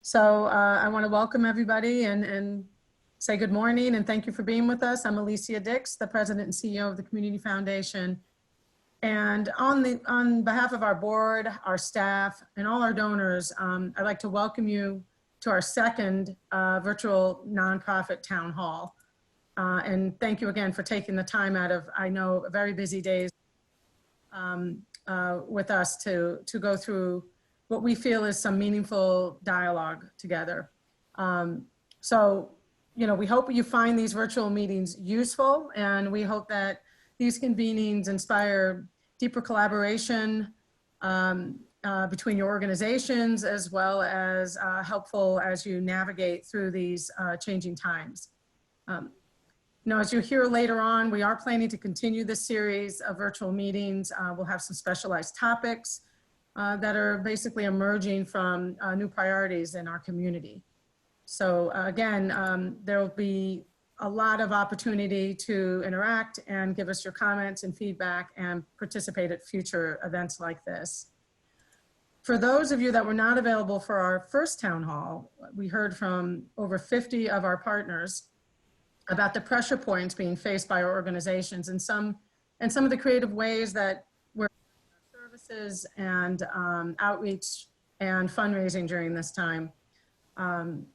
So I want to welcome everybody and say good morning and thank you for being with us. I'm Alicia Dix, the President and CEO of the Community Foundation. And on behalf of our board, our staff, and all our donors, I'd like to welcome you to our second virtual nonprofit town hall. And thank you again for taking the time out of, I know, very busy days with us to go through what we feel is some meaningful dialogue together. So, we hope you find these virtual meetings useful, and we hope that these convenings inspire deeper collaboration between your organizations, as well as helpful as you navigate through these changing times. As you hear later on, we are planning to continue this series of virtual meetings. We'll have some specialized topics that are basically emerging from new priorities in our community. So again, there will be a lot of opportunity to interact and give us your comments and feedback and participate at future events like this. For those of you that were not available for our first town hall, we heard from over 50 of our partners about the pressure points being faced by our organizations and some of the creative ways that services and outreach and fundraising during this time. One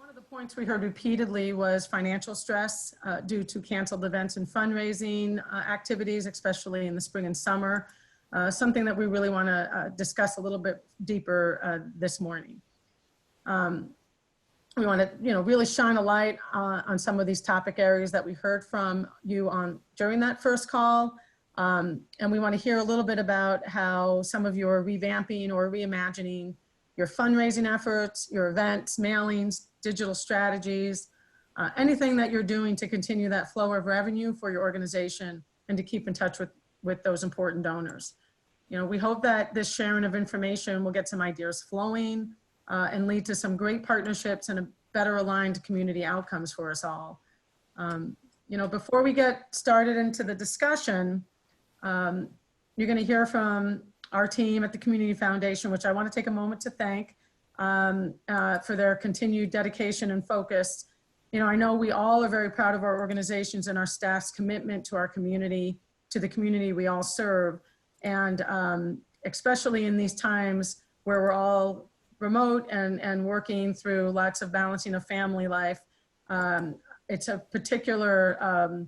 of the points we heard repeatedly was financial stress due to canceled events and fundraising activities, especially in the spring and summer, something that we really want to discuss a little bit deeper this morning. We want to, really shine a light on some of these topic areas that we heard from you during that first call. And we want to hear a little bit about how some of you are revamping or reimagining your fundraising efforts, your events, mailings, digital strategies, anything that you're doing to continue that flow of revenue for your organization and to keep in touch with those important donors. We hope that this sharing of information will get some ideas flowing and lead to some great partnerships and a better aligned community outcomes for us all. Before we get started into the discussion, you're going to hear from our team at the Community Foundation, which I want to take a moment to thank for their continued dedication and focus. I know we all are very proud of our organizations and our staff's commitment to our community, to the community we all serve. And especially in these times where we're all remote and working through lots of balancing of family life, it's a particular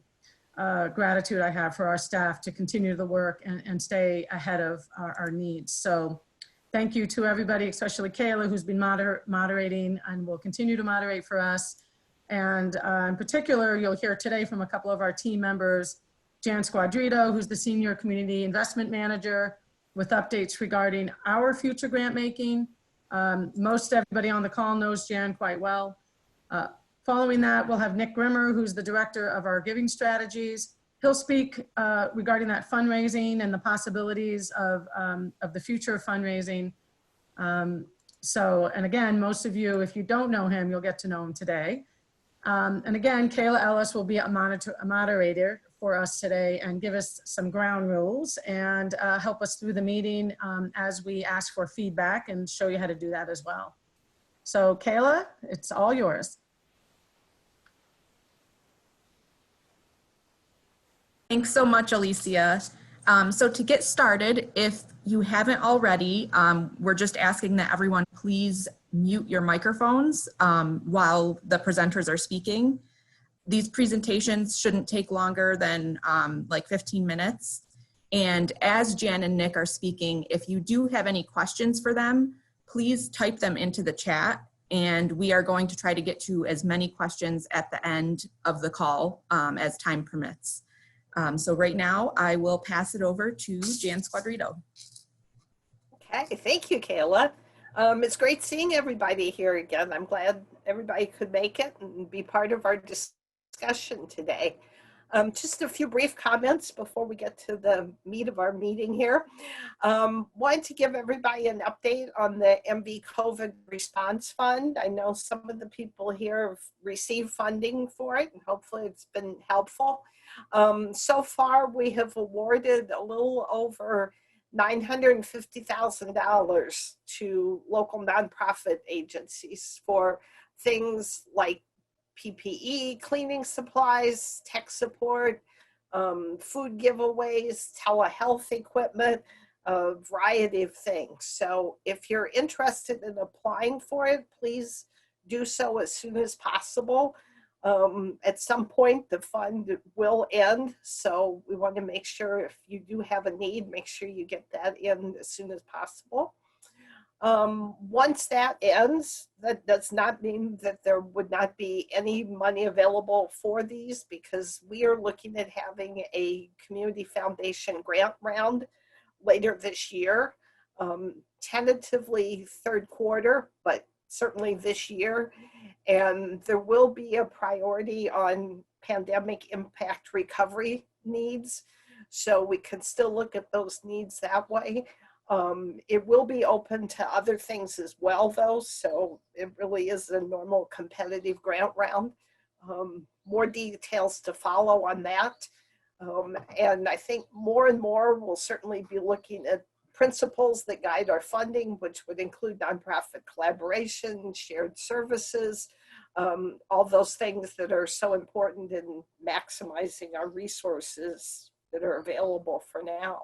gratitude I have for our staff to continue the work and stay ahead of our needs. So thank you to everybody, especially Kayla, who's been moderating and will continue to moderate for us. And in particular, you'll hear today from a couple of our team members, Jan Squadrito, who's the Senior Community Investment Manager, with updates regarding our future grant making. Most everybody on the call knows Jan quite well. Following that, we'll have Nick Grimmer, who's the Director of our Giving Strategies. He'll speak regarding that fundraising and the possibilities of the future of fundraising. And again, most of you, if you don't know him, you'll get to know him today. And again, Kayla Ellis will be a moderator for us today and give us some ground rules and help us through the meeting as we ask for feedback and show you how to do that as well. So Kayla, it's all yours. Thanks so much, Alicia. So to get started, if you haven't already, we're just asking that everyone please mute your microphones while the presenters are speaking. These presentations shouldn't take longer than like 15 minutes. And as Jan and Nick are speaking, if you do have any questions for them, please type them into the chat. And we are going to try to get to as many questions at the end of the call as time permits. So right now, I will pass it over to Jan Squadrito. Okay, thank you, Kayla. It's great seeing everybody here again. I'm glad everybody could make it and be part of our discussion today. Just a few brief comments before we get to the meat of our meeting here. Wanted to give everybody an update on the MV COVID Response Fund. I know some of the people here have received funding for it, and hopefully it's been helpful. So far, we have awarded a little over $950,000 to local nonprofit agencies for things like PPE, cleaning supplies, tech support, food giveaways, telehealth equipment, a variety of things. So if you're interested in applying for it, please do so as soon as possible. At some point, the fund will end. So we want to make sure if you do have a need, make sure you get that in as soon as possible. Once that ends, that does not mean that there would not be any money available for these, because we are looking at having a community foundation grant round later this year, tentatively third quarter, but certainly this year. And there will be a priority on pandemic impact recovery needs. So we can still look at those needs that way. It will be open to other things as well, though. So it really is a normal competitive grant round. More details to follow on that. And I think more and more we'll certainly be looking at principles that guide our funding, which would include nonprofit collaboration, shared services, all those things that are so important in maximizing our resources that are available for now.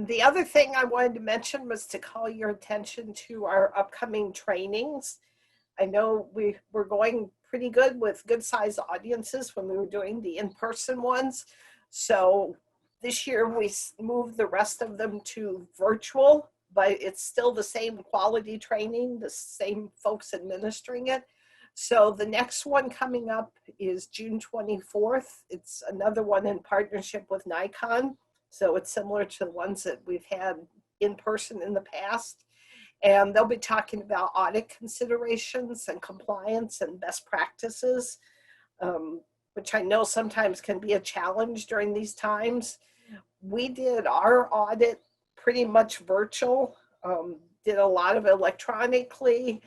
The other thing I wanted to mention was to call your attention to our upcoming trainings. I know we're going pretty good with good size audiences when we were doing the in-person ones. So this year we moved the rest of them to virtual, but it's still the same quality training, the same folks administering it. So the next one coming up is June 24th. It's another one in partnership with Nikon. So it's similar to the ones that we've had in person in the past. And they'll be talking about audit considerations and compliance and best practices, which I know sometimes can be a challenge during these times. We did our audit pretty much virtual, did a lot of electronically.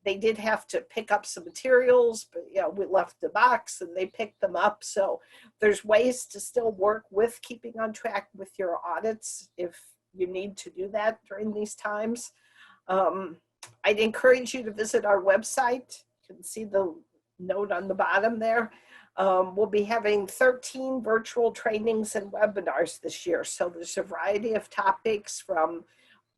They did have to pick up some materials, but we left the box and they picked them up. So there's ways to still work with keeping on track with your audits if you need to do that during these times. I'd encourage you to visit our website. You can see the note on the bottom there. We'll be having 13 virtual trainings and webinars this year. So there's a variety of topics, from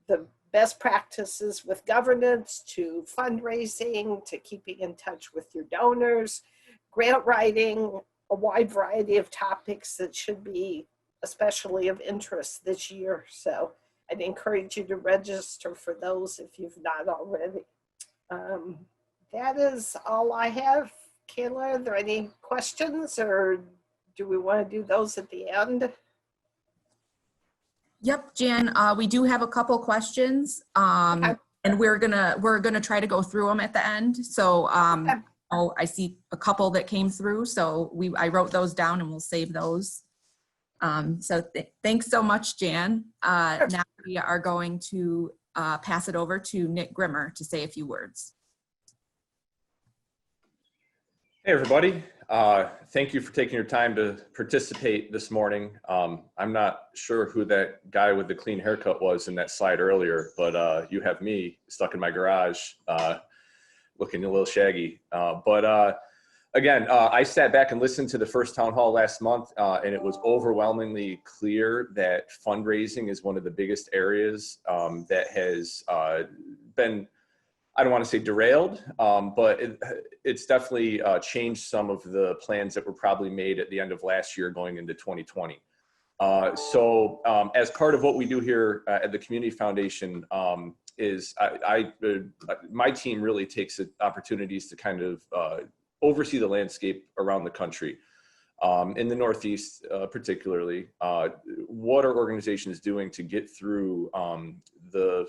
the best practices with governance to fundraising to keeping in touch with your donors, grant writing, a wide variety of topics that should be especially of interest this year. So I'd encourage you to register for those if you've not already. That is all I have. Kayla, are there any questions, or do we want to do those at the end? Yep, Jan, we do have a couple questions, Okay. and we're gonna try to go through them at the end. So Okay. I see a couple that came through, so I wrote those down and we'll save those. So thanks so much, Jan. Now we are going to pass it over to Nick Grimmer to say a few words. Hey, everybody. Thank you for taking your time to participate this morning. I'm not sure who that guy with the clean haircut was in that slide earlier, but you have me stuck in my garage looking a little shaggy. Again, I sat back and listened to the first town hall last month, and it was overwhelmingly clear that fundraising is one of the biggest areas that has been, I don't want to say derailed, but it's definitely changed some of the plans that were probably made at the end of last year going into 2020. As part of what we do here at the Community Foundation is my team really takes opportunities to kind of oversee the landscape around the country. In the Northeast, particularly, what are organizations doing to get through the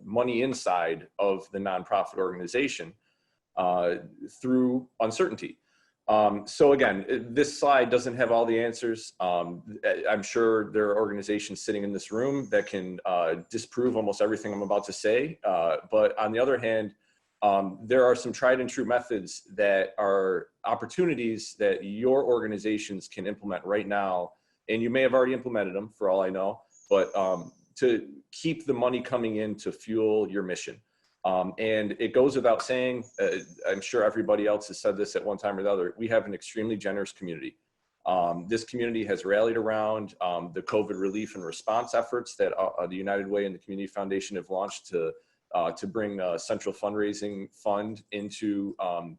money inside of the nonprofit organization through uncertainty? So again, this slide doesn't have all the answers. I'm sure there are organizations sitting in this room that can disprove almost everything I'm about to say. But on the other hand, there are some tried and true methods that are opportunities that your organizations can implement right now. And you may have already implemented them for all I know, but to keep the money coming in to fuel your mission. And it goes without saying, I'm sure everybody else has said this at one time or the other, we have an extremely generous community. This community has rallied around the COVID relief and response efforts that the United Way and the Community Foundation have launched to bring a central fundraising fund into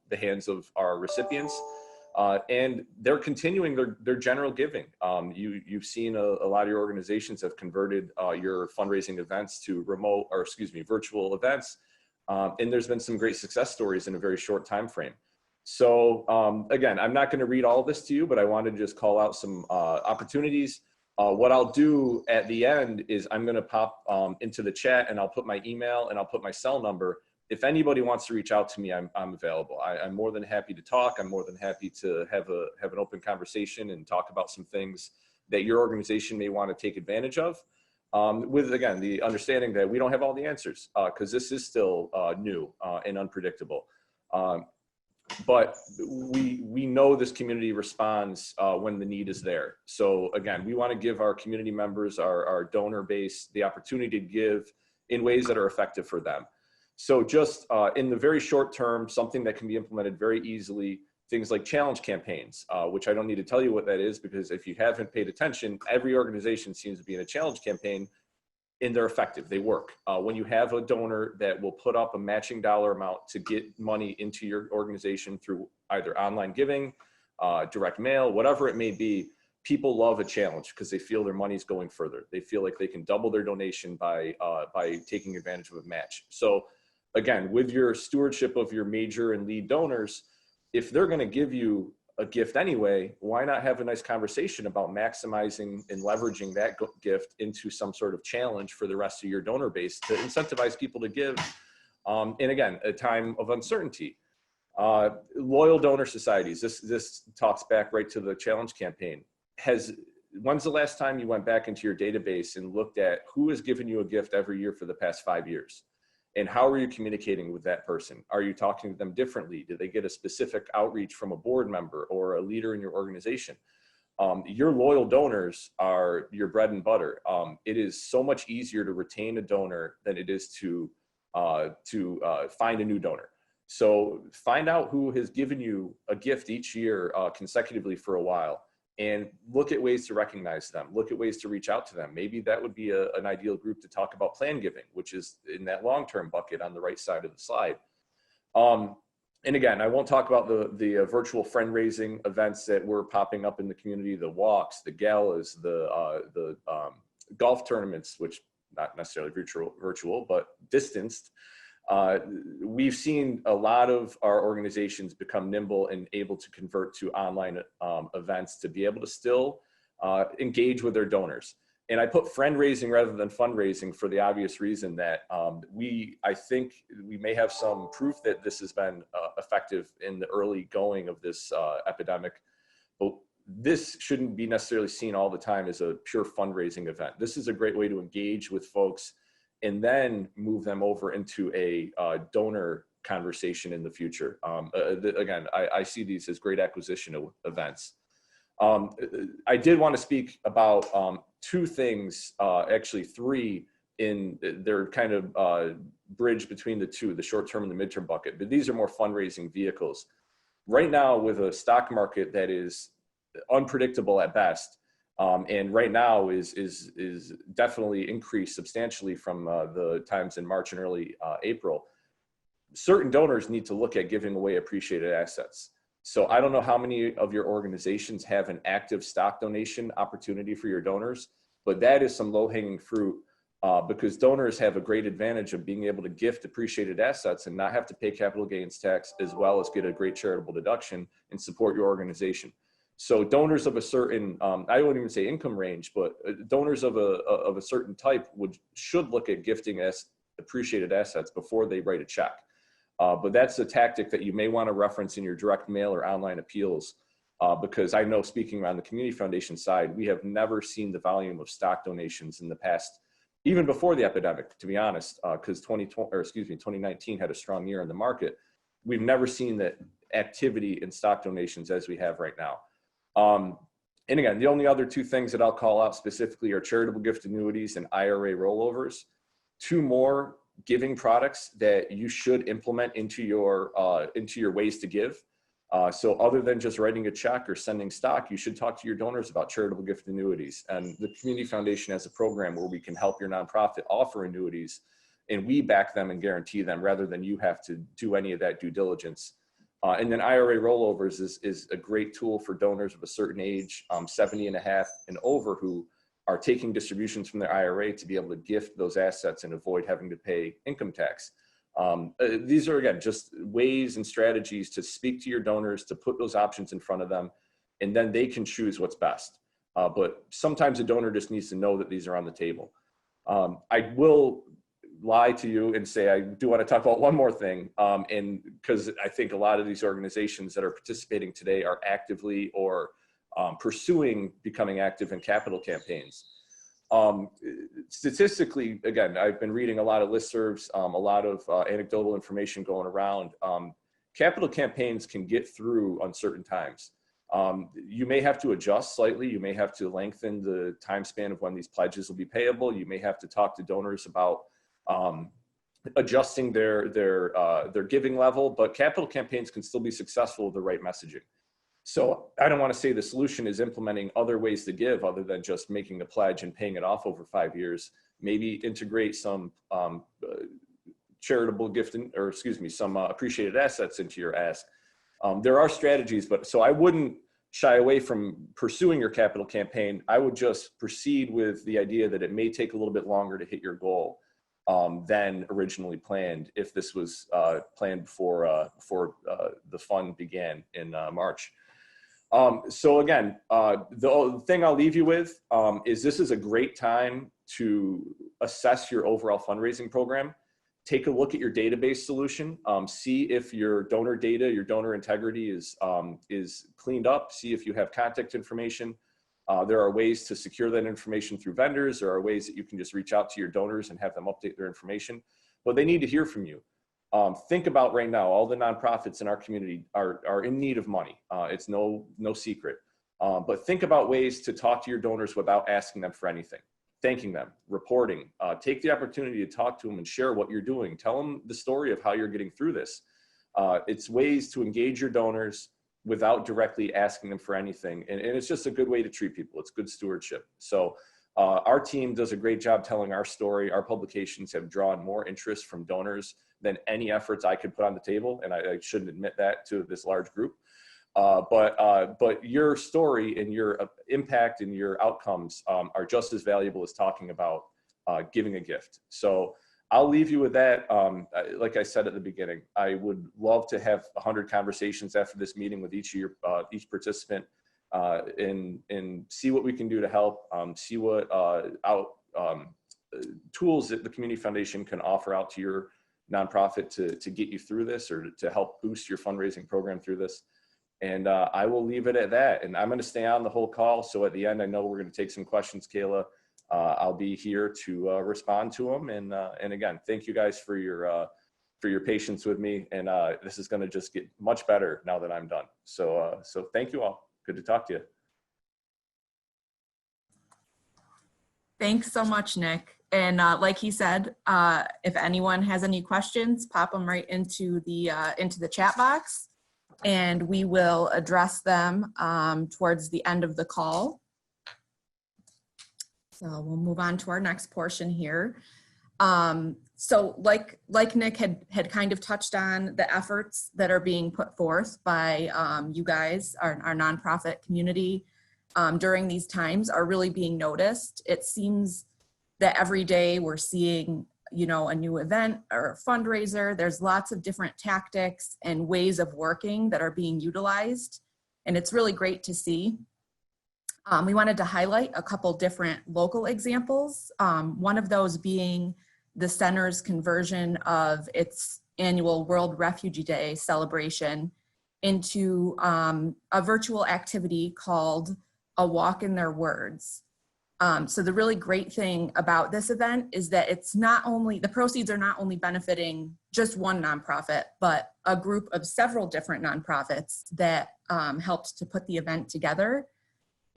the hands of our recipients. And they're continuing their general giving. You've seen a lot of your organizations have converted your fundraising events to virtual events. And there's been some great success stories in a very short time frame. So again, I'm not going to read all of this to you, but I wanted to just call out some opportunities. What I'll do at the end is I'm going to pop into the chat, and I'll put my email and I'll put my cell number. If anybody wants to reach out to me, I'm available. I'm more than happy to talk. I'm more than happy to have an open conversation and talk about some things that your organization may want to take advantage of. With, again, the understanding that we don't have all the answers because this is still new and unpredictable. But we know this community responds when the need is there. So again, we want to give our community members, our donor base, the opportunity to give in ways that are effective for them. So just in the very short term, something that can be implemented very easily, things like challenge campaigns, which I don't need to tell you what that is, because if you haven't paid attention, every organization seems to be in a challenge campaign, and they're effective, they work. When you have a donor that will put up a matching dollar amount to get money into your organization through either online giving, direct mail, whatever it may be, people love a challenge because they feel their money's going further. They feel like they can double their donation by taking advantage of a match. So again, with your stewardship of your major and lead donors, if they're going to give you a gift anyway, why not have a nice conversation about maximizing and leveraging that gift into some sort of challenge for the rest of your donor base to incentivize people to give. And again, a time of uncertainty. Loyal donor societies, this talks back right to the challenge campaign. When's the last time you went back into your database and looked at who has given you a gift every year for the past 5 years? And how are you communicating with that person? Are you talking to them differently? Do they get a specific outreach from a board member or a leader in your organization? Your loyal donors are your bread and butter. It is so much easier to retain a donor than it is to find a new donor. So find out who has given you a gift each year consecutively for a while, and look at ways to recognize them, look at ways to reach out to them. Maybe that would be an ideal group to talk about plan giving, which is in that long-term bucket on the right side of the slide. And again, I won't talk about the virtual fundraising events that were popping up in the community, the walks, the galas, the golf tournaments, which not necessarily virtual, but distanced. We've seen a lot of our organizations become nimble and able to convert to online events to be able to still engage with their donors. And I put friend-raising rather than fundraising for the obvious reason that I think we may have some proof that this has been effective in the early going of this epidemic. But this shouldn't be necessarily seen all the time as a pure fundraising event. This is a great way to engage with folks and then move them over into a donor conversation in the future. Again, I see these as great acquisition events. I did want to speak about two things, actually three, in their kind of bridge between the two, the short-term and the midterm bucket, but these are more fundraising vehicles. Right now, with a stock market that is unpredictable at best, and right now is definitely increased substantially from the times in March and early April, certain donors need to look at giving away appreciated assets. So I don't know how many of your organizations have an active stock donation opportunity for your donors, but that is some low-hanging fruit because donors have a great advantage of being able to gift appreciated assets and not have to pay capital gains tax, as well as get a great charitable deduction and support your organization. So donors of a certain, I won't even say income range, but donors of a certain type should look at gifting as appreciated assets before they write a check. But that's a tactic that you may want to reference in your direct mail or online appeals, because I know, speaking around the Community Foundation side, we have never seen the volume of stock donations in the past, even before the epidemic, to be honest, because 2019 had a strong year in the market. We've never seen that activity in stock donations as we have right now. And again, the only other two things that I'll call out specifically are charitable gift annuities and IRA rollovers. Two more giving products that you should implement into your ways to give. So other than just writing a check or sending stock, you should talk to your donors about charitable gift annuities. And the Community Foundation has a program where we can help your nonprofit offer annuities, and we back them and guarantee them rather than you have to do any of that due diligence. And then IRA rollovers is a great tool for donors of a certain age, 70 and a half and over, who are taking distributions from their IRA to be able to gift those assets and avoid having to pay income tax. These are, again, just ways and strategies to speak to your donors, to put those options in front of them, and then they can choose what's best. But sometimes a donor just needs to know that these are on the table. I will lie to you and say I do want to talk about one more thing, and because I think a lot of these organizations that are participating today are actively or pursuing becoming active in capital campaigns. Statistically, again, I've been reading a lot of listservs, a lot of anecdotal information going around. Capital campaigns can get through uncertain times. You may have to adjust slightly. You may have to lengthen the time span of when these pledges will be payable. You may have to talk to donors about adjusting their giving level, but capital campaigns can still be successful with the right messaging. So I don't want to say the solution is implementing other ways to give other than just making the pledge and paying it off over 5 years. Maybe integrate some charitable gift, some appreciated assets into your ask. There are strategies, but so I wouldn't shy away from pursuing your capital campaign. I would just proceed with the idea that it may take a little bit longer to hit your goal than originally planned, if this was planned before the fund began in March. So again, the thing I'll leave you with is this is a great time to assess your overall fundraising program. Take a look at your database solution. See if your donor data, your donor integrity is cleaned up. See if you have contact information. There are ways to secure that information through vendors. There are ways that you can just reach out to your donors and have them update their information. But they need to hear from you. Think about right now, all the nonprofits in our community are in need of money. It's no secret. But think about ways to talk to your donors without asking them for anything. Thanking them, reporting, take the opportunity to talk to them and share what you're doing. Tell them the story of how you're getting through this. It's ways to engage your donors without directly asking them for anything. And it's just a good way to treat people. It's good stewardship. So our team does a great job telling our story. Our publications have drawn more interest from donors than any efforts I could put on the table. And I shouldn't admit that to this large group. But your story and your impact and your outcomes are just as valuable as talking about giving a gift. So I'll leave you with that. Like I said at the beginning, I would love to have 100 conversations after this meeting with each participant and see what we can do to help, see what tools that the Community Foundation can offer out to your nonprofit to get you through this or to help boost your fundraising program through this. And I will leave it at that. And I'm going to stay on the whole call. So at the end, I know we're going to take some questions, Kayla. I'll be here to respond to them. And again, thank you guys for your patience with me. And this is going to just get much better now that I'm done. So thank you all. Good to talk to you. Thanks so much, Nick. And like he said, if anyone has any questions, pop them right into the chat box, and we will address them towards the end of the call. So we'll move on to our next portion here. So like Nick had kind of touched on, the efforts that are being put forth by you guys, our nonprofit community during these times are really being noticed. It seems that every day we're seeing, a new event or a fundraiser. There's lots of different tactics and ways of working that are being utilized, and it's really great to see. We wanted to highlight a couple different local examples. One of those being the center's conversion of its annual World Refugee Day celebration into a virtual activity called A Walk in Their Words. So the really great thing about this event is that the proceeds are not only benefiting just one nonprofit, but a group of several different nonprofits that helped to put the event together.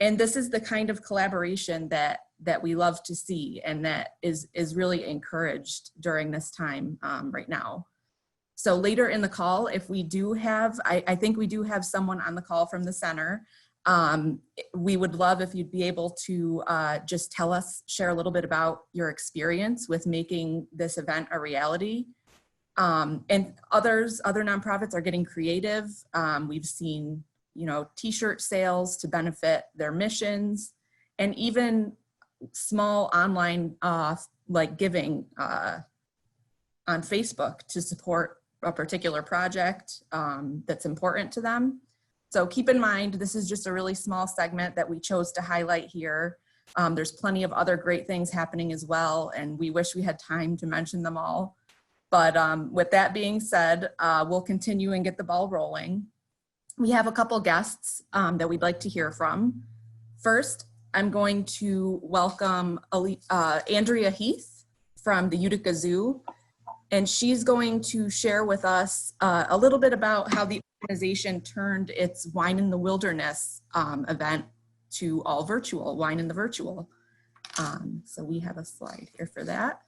And this is the kind of collaboration that we love to see and that is really encouraged during this time right now. So later in the call, if we do have, I think we do have someone on the call from the center. We would love if you'd be able to just share a little bit about your experience with making this event a reality. And other nonprofits are getting creative. We've seen, t-shirt sales to benefit their missions, and even small online like giving on Facebook to support a particular project that's important to them. So keep in mind, this is just a really small segment that we chose to highlight here. There's plenty of other great things happening as well, and we wish we had time to mention them all. But with that being said, we'll continue and get the ball rolling. We have a couple guests that we'd like to hear from. First, I'm going to welcome Andrea Heath from the Utica Zoo. And she's going to share with us a little bit about how the organization turned its Wine in the Wilderness event to all virtual, Wine in the Virtual. So we have a slide here for that.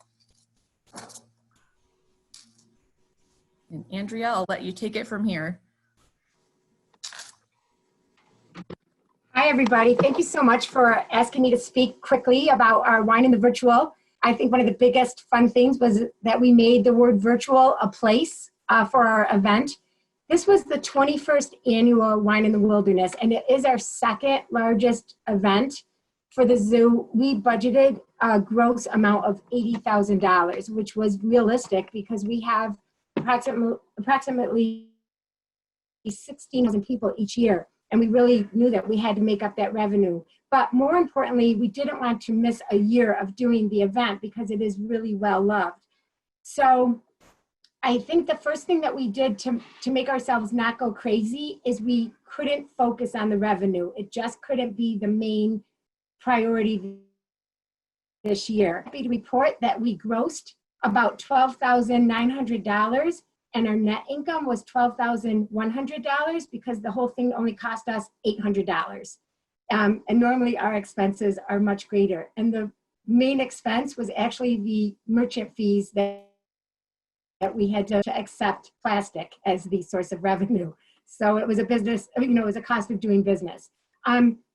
And Andrea, I'll let you take it from here. Hi, everybody. Thank you so much for asking me to speak quickly about our Wine in the Virtual. I think one of the biggest fun things was that we made the word virtual a place for our event. This was the 21st annual Wine in the Wilderness, and it is our second largest event for the zoo. We budgeted a gross amount of $80,000, which was realistic because we have approximately 16,000 people each year. And we really knew that we had to make up that revenue. But more importantly, we didn't want to miss a year of doing the event because it is really well loved. So I think the first thing that we did to make ourselves not go crazy is we couldn't focus on the revenue. It just couldn't be the main priority this year. I'm happy to report that we grossed about $12,900. And our net income was $12,100 because the whole thing only cost us $800. And normally our expenses are much greater. And the main expense was actually the merchant fees that we had to accept plastic as the source of revenue. So it was a business, it was a cost of doing business.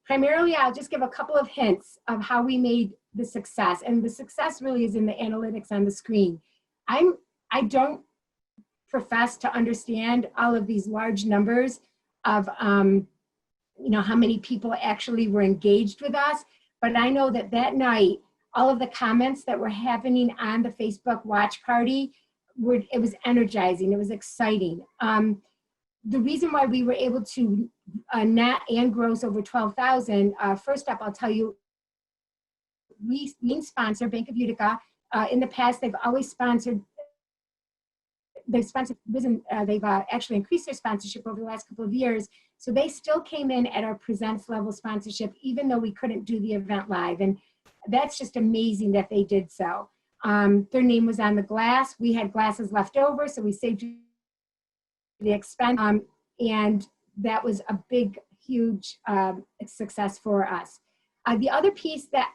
Primarily, I'll just give a couple of hints of how we made the success. And the success really is in the analytics on the screen. I don't profess to understand all of these large numbers of how many people actually were engaged with us, but I know that that night all of the comments that were happening on the Facebook watch party it was energizing, it was exciting. The reason why we were able to net and gross over 12,000, first up I'll tell you, we sponsor Bank of Utica. In the past they've always sponsored. They've actually increased their sponsorship over the last couple of years. So they still came in at our presents level sponsorship, even though we couldn't do the event live. And that's just amazing that they did so. Their name was on the glass. We had glasses left over, so we saved the expense. And that was a big, huge success for us. The other piece that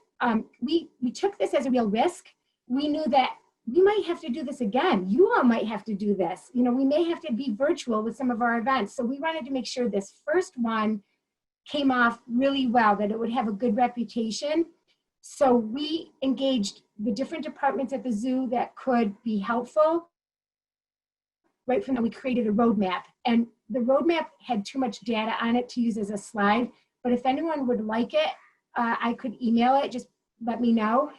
we took this as a real risk. We knew that we might have to do this again. You all might have to do this. We may have to be virtual with some of our events. So we wanted to make sure this first one came off really well, that it would have a good reputation. So we engaged the different departments at the zoo that could be helpful. Right from then, we created a roadmap. And the roadmap had too much data on it to use as a slide. But if anyone would like it, I could email it. Just let me know.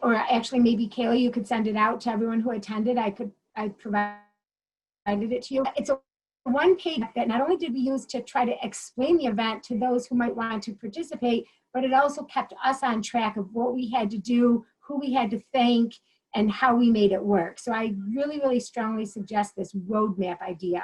Or actually maybe Kayla, you could send it out to everyone who attended. I provided it to you. It's a one page that not only did we use to try to explain the event to those who might want to participate, but it also kept us on track of what we had to do, who we had to thank, and how we made it work. So I really, really strongly suggest this roadmap idea.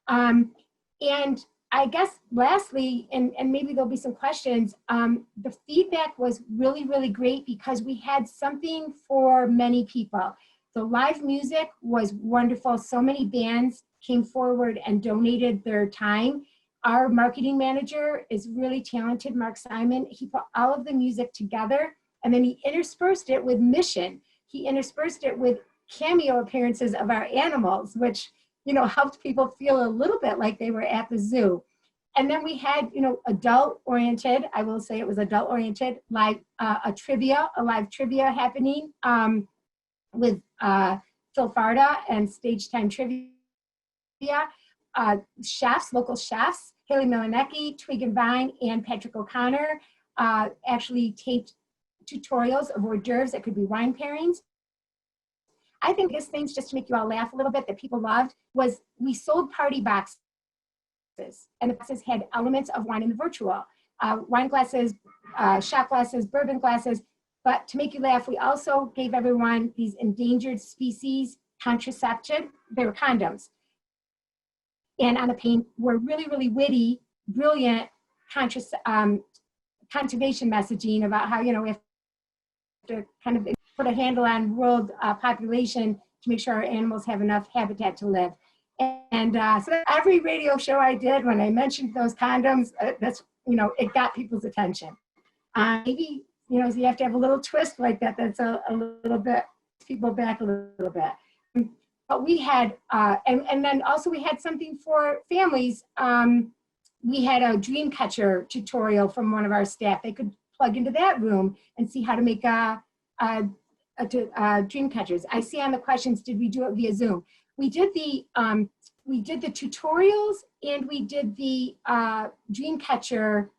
And I guess lastly, and maybe there'll be some questions, the feedback was really, really great because we had something for many people. The live music was wonderful. So many bands came forward and donated their time. our marketing manager is really talented, Mark Simon. He put all of the music together, and then he interspersed it with mission. He interspersed it with cameo appearances of our animals, which, you know, helped people feel a little bit like they were at the zoo. And then we had, you know, adult-oriented, I will say it was adult-oriented, live, a live trivia happening with Phil Farda and Stage Time Trivia. Chefs, local chefs, Haley Milanecki, Twig and Vine, and Patrick O'Connor actually taped tutorials of hors d'oeuvres that could be wine pairings. I think this things, just to make you all laugh a little bit, that people loved was we sold party boxes, and the boxes had elements of wine in the virtual. Wine glasses, shot glasses, bourbon glasses. But to make you laugh, we also gave everyone these endangered species contraception. They were condoms. And on the paint were really, really witty, brilliant conservation messaging about how, you know, we have to kind of put a handle on world population to make sure our animals have enough habitat to live. And so every radio show I did, when I mentioned those condoms, that's, you know, it got people's attention. Maybe, you know, so you have to have a little twist like that. That's a little bit, people back a little bit. But we had, and then also we had something for families. We had a dream catcher tutorial from one of our staff. They could plug into that room and see how to make dream catchers. I see on the questions, did we do it via Zoom? We did the tutorials, and we did the dream catcher,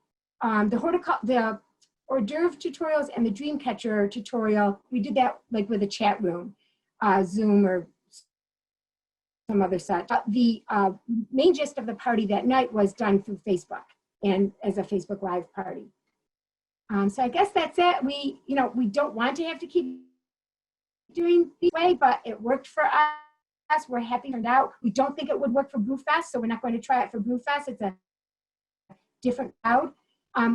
the hors d'oeuvre tutorials and the dream catcher tutorial. We did that like with a chat room, Zoom or some other site. The main gist of the party that night was done through Facebook and as a Facebook Live party. So I guess that's it. We don't want to have to keep doing this way, but it worked for us. We're happy it turned out. We don't think it would work for Brewfest, so we're not going to try it for Brewfest. It's a different crowd.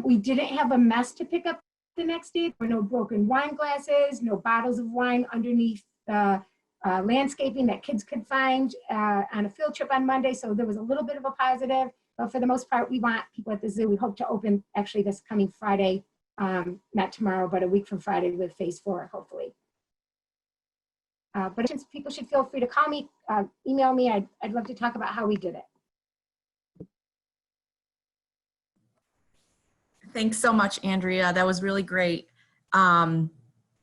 We didn't have a mess to pick up the next day. There were no broken wine glasses, no bottles of wine underneath the landscaping that kids could find on a field trip on Monday. So there was a little bit of a positive, but for the most part, we want people at the zoo. We hope to open actually this coming Friday, not tomorrow, but a week from Friday with phase 4, hopefully. But people should feel free to call me, email me. I'd love to talk about how we did it. Thanks so much, Andrea. That was really great. And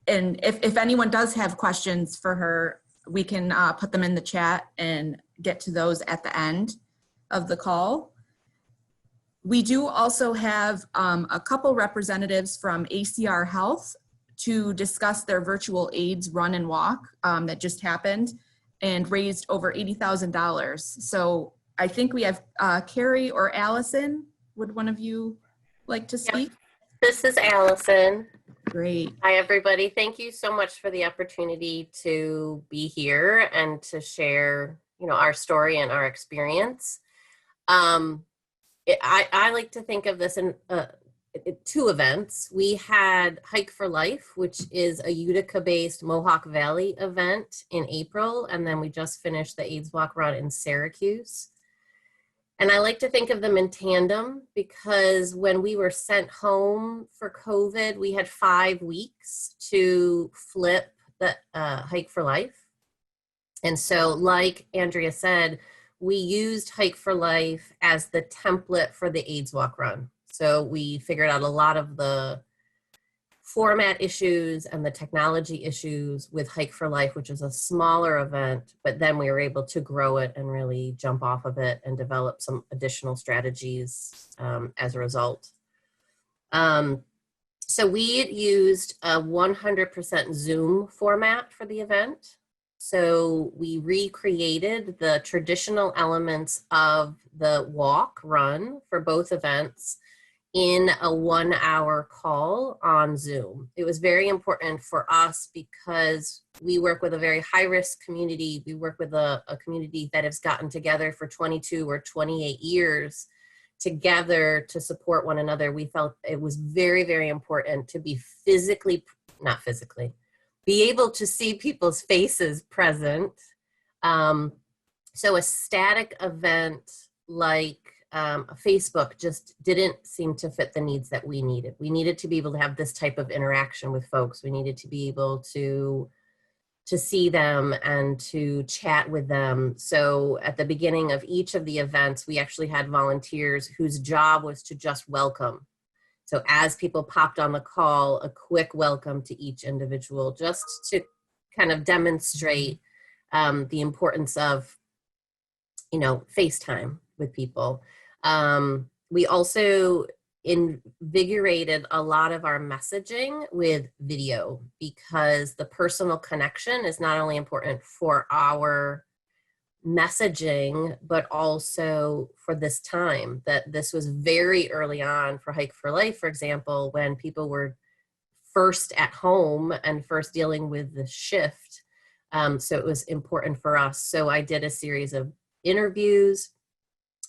if anyone does have questions for her, we can put them in the chat and get to those at the end of the call. We do also have a couple representatives from ACR Health to discuss their virtual AIDS run and walk that just happened and raised over $80,000. So I think we have Carrie or Allison. Would one of you like to speak? This is Allison. Great. Hi, everybody. Thank you so much for the opportunity to be here and to share, our story and our experience. I like to think of this in two events. We had Hike for Life, which is a Utica-based Mohawk Valley event in April, and then we just finished the AIDS Walk Run in Syracuse. And I like to think of them in tandem because when we were sent home for COVID, we had 5 weeks to flip the Hike for Life. And so like Andrea said, we used Hike for Life as the template for the AIDS Walk Run. So we figured out a lot of the format issues and the technology issues with Hike for Life, which is a smaller event, but then we were able to grow it and really jump off of it and develop some additional strategies as a result. So we used a 100% Zoom format for the event. So we recreated the traditional elements of the walk run for both events in a 1-hour call on Zoom. It was very important for us because we work with a very high-risk community. We work with a community that has gotten together for 22 or 28 years together to support one another. We felt it was very, very important to be be able to see people's faces present. So a static event like Facebook just didn't seem to fit the needs that we needed. We needed to be able to have this type of interaction with folks. We needed to be able to see them and to chat with them. So at the beginning of each of the events, we actually had volunteers whose job was to just welcome. So as people popped on the call, a quick welcome to each individual, just to kind of demonstrate the importance of, FaceTime with people. We also invigorated a lot of our messaging with video, because the personal connection is not only important for our messaging, but also for this time. That this was very early on for Hike for Life, for example, when people were first at home and first dealing with the shift. So it was important for us. So I did a series of interviews,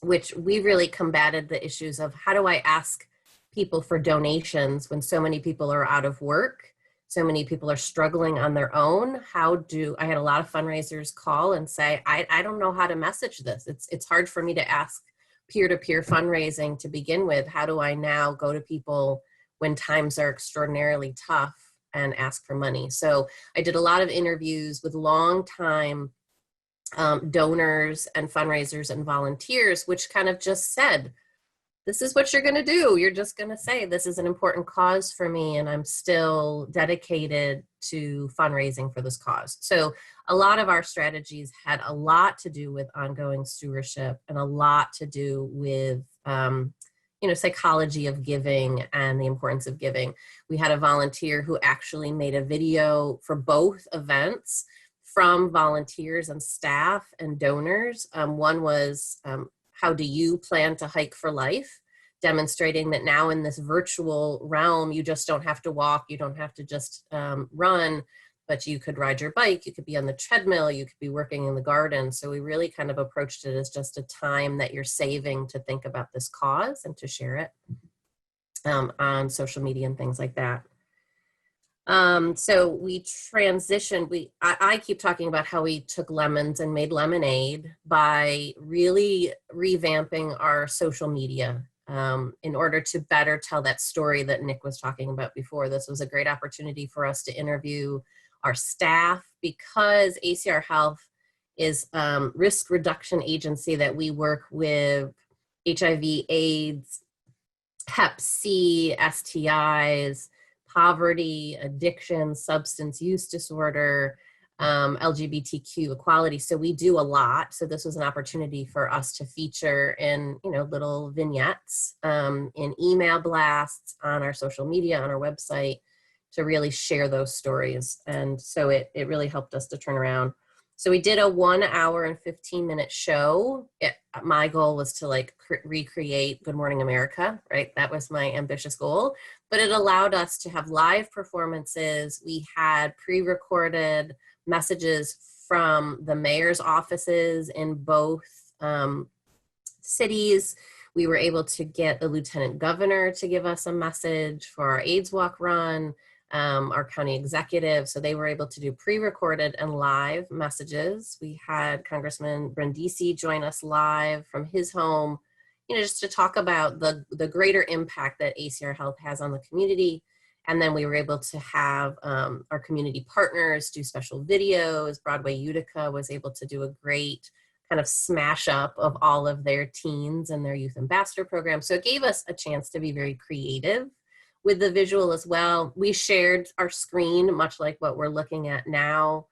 which we really combated the issues of how do I ask people for donations when so many people are out of work, so many people are struggling on their own. I had a lot of fundraisers call and say, I don't know how to message this. It's hard for me to ask peer-to-peer fundraising to begin with. How do I now go to people when times are extraordinarily tough and ask for money? So I did a lot of interviews with long-time donors and fundraisers and volunteers, which kind of just said, this is what you're going to do. You're just going to say, this is an important cause for me, and I'm still dedicated to fundraising for this cause. So a lot of our strategies had a lot to do with ongoing stewardship and a lot to do with, psychology of giving and the importance of giving. We had a volunteer who actually made a video for both events from volunteers and staff and donors. One was, how do you plan to hike for life? Demonstrating that now in this virtual realm, you just don't have to walk, you don't have to just run, but you could ride your bike, you could be on the treadmill, you could be working in the garden. So we really kind of approached it as just a time that you're saving to think about this cause and to share it on social media and things like that. So we transitioned, I keep talking about how we took lemons and made lemonade by really revamping our social media in order to better tell that story that Nick was talking about before. This was a great opportunity for us to interview our staff, because ACR Health is risk reduction agency that we work with HIV, AIDS, Hep C, STIs, poverty, addiction, substance use disorder, LGBTQ equality. So we do a lot. So this was an opportunity for us to feature in, little vignettes, in email blasts, on our social media, on our website, to really share those stories. And so it really helped us to turn around. So we did a 1 hour and 15-minute show. My goal was to recreate Good Morning America, right? That was my ambitious goal, but it allowed us to have live performances. We had pre-recorded messages from the mayor's offices in both cities. We were able to get the lieutenant governor to give us a message for our AIDS walk run. Our county executive, so they were able to do pre-recorded and live messages. We had Congressman Brindisi join us live from his home, just to talk about the greater impact that ACR Health has on the community. And then we were able to have our community partners do special videos. Broadway Utica was able to do a great kind of smash up of all of their teens and their youth ambassador program. So it gave us a chance to be very creative with the visual as well. We shared our screen, much like what we're looking at now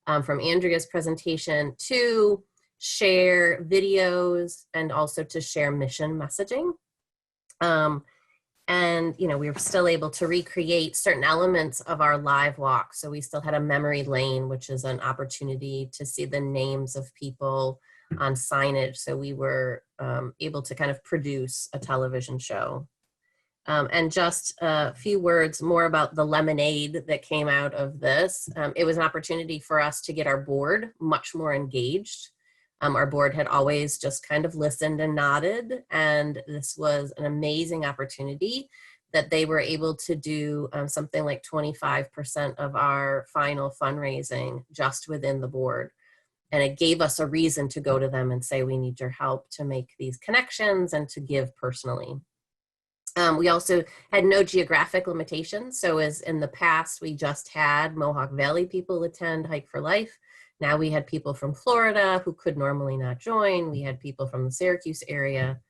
from Andrea's presentation, to share videos and also to share mission messaging. And we were still able to recreate certain elements of our live walk. So we still had a memory lane, which is an opportunity to see the names of people on signage. So we were able to kind of produce a television show. And just a few words more about the lemonade that came out of this. It was an opportunity for us to get our board much more engaged. Our board had always just kind of listened and nodded, and this was an amazing opportunity that they were able to do something like 25% of our final fundraising just within the board. And it gave us a reason to go to them and say, we need your help to make these connections and to give personally. We also had no geographic limitations. So as in the past, we just had Mohawk Valley people attend Hike for Life. Now we had people from Florida who could normally not join. We had people from the Syracuse area.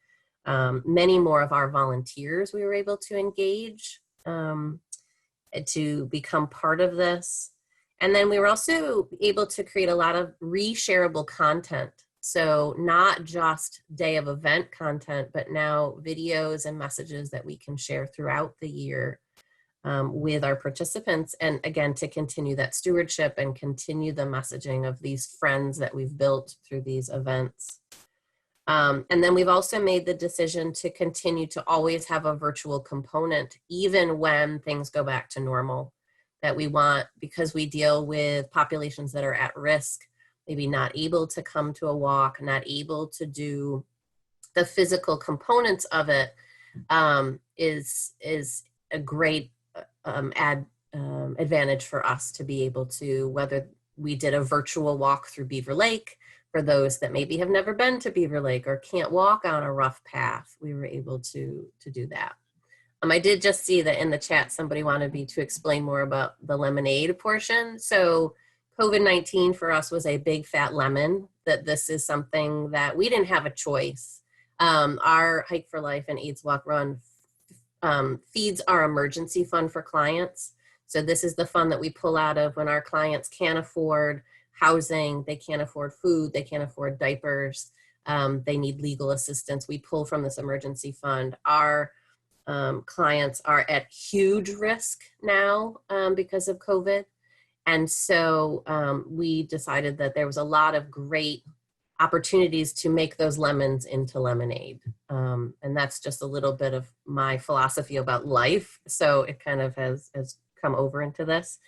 Many more of our volunteers we were able to engage to become part of this. And then we were also able to create a lot of reshareable content. So not just day of event content, but now videos and messages that we can share throughout the year with our participants. And again, to continue that stewardship and continue the messaging of these friends that we've built through these events. And then we've also made the decision to continue to always have a virtual component, even when things go back to normal, that we want, because we deal with populations that are at risk, maybe not able to come to a walk, not able to do the physical components of it, is a great advantage for us to be able to, whether we did a virtual walk through Beaver Lake, for those that maybe have never been to Beaver Lake or can't walk on a rough path, we were able to do that. I did just see that in the chat, somebody wanted me to explain more about the lemonade portion. So COVID-19 for us was a big fat lemon, that this is something that we didn't have a choice. Our Hike for Life and AIDS Walk Run feeds our emergency fund for clients. So this is the fund that we pull out of when our clients can't afford housing, they can't afford food, they can't afford diapers, they need legal assistance. We pull from this emergency fund. Our clients are at huge risk now because of COVID. And so we decided that there was a lot of great opportunities to make those lemons into lemonade. And that's just a little bit of my philosophy about life. So it kind of has come over into this.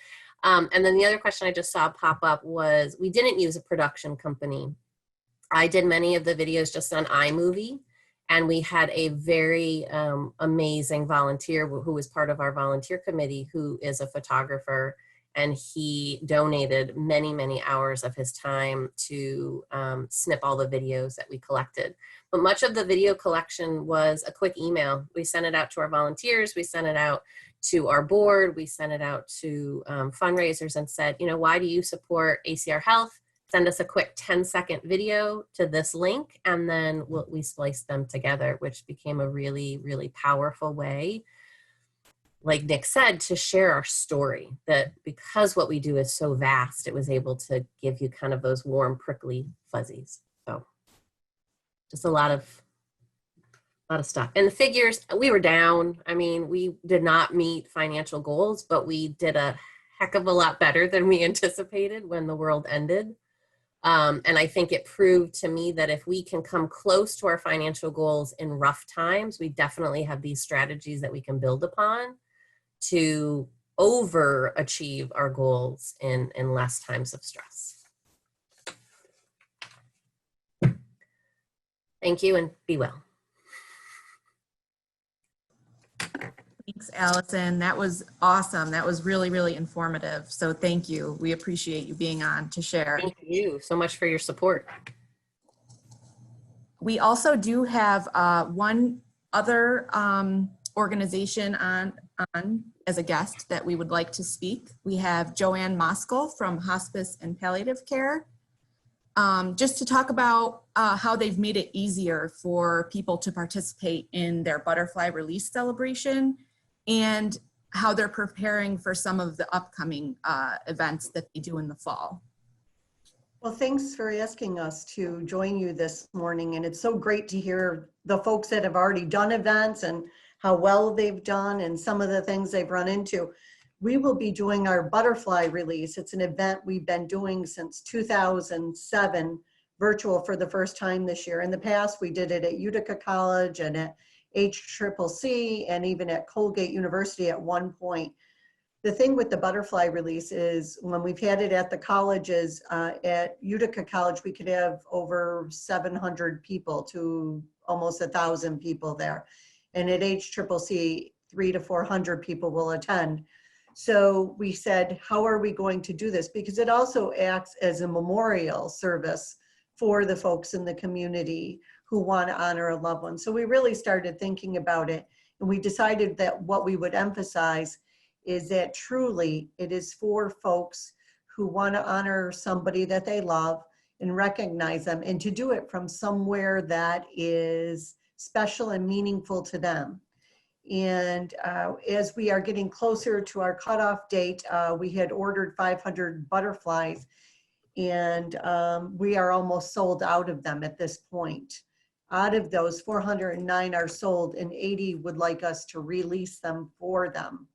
And then the other question I just saw pop up was, we didn't use a production company. I did many of the videos just on iMovie, and we had a very amazing volunteer who was part of our volunteer committee, who is a photographer, and he donated many, many hours of his time to snip all the videos that we collected. But much of the video collection was a quick email. We sent it out to our volunteers, we sent it out to our board, we sent it out to fundraisers and said, you know, why do you support ACR Health? Send us a quick 10-second video to this link, and then we spliced them together, which became a really, really powerful way, like Nick said, to share our story, that because what we do is so vast, it was able to give you kind of those warm, prickly fuzzies. So just a lot of stuff. And the figures, we were down. I mean, we did not meet financial goals, but we did a heck of a lot better than we anticipated when the world ended. And I think it proved to me that if we can come close to our financial goals in rough times, we definitely have these strategies that we can build upon to overachieve our goals in less times of stress. Thank you, and be well. Thanks, Allison. That was awesome. That was really, really informative. So thank you. We appreciate you being on to share. Thank you so much for your support. We also do have one other organization on as a guest that we would like to speak. We have Joanne Moskal from Hospice and Palliative Care, just to talk about how they've made it easier for people to participate in their butterfly release celebration, and how they're preparing for some of the upcoming events that they do in the fall. Well, thanks for asking us to join you this morning. And it's so great to hear the folks that have already done events and how well they've done and some of the things they've run into. We will be doing our butterfly release. It's an event we've been doing since 2007, virtual for the first time this year. In the past, we did it at Utica College and at HCCC and even at Colgate University at one point. The thing with the butterfly release is when we've had it at the colleges, at Utica College, we could have over 700 people to almost 1,000 people there. And at HCCC, 300 to 400 people will attend. So we said, how are we going to do this? Because it also acts as a memorial service for the folks in the community who want to honor a loved one. So we really started thinking about it, and we decided that what we would emphasize is that truly it is for folks who want to honor somebody that they love and recognize them, and to do it from somewhere that is special and meaningful to them. And as we are getting closer to our cutoff date, we had ordered 500 butterflies, and we are almost sold out of them at this point. Out of those, 409 are sold, and 80 would like us to release them for them.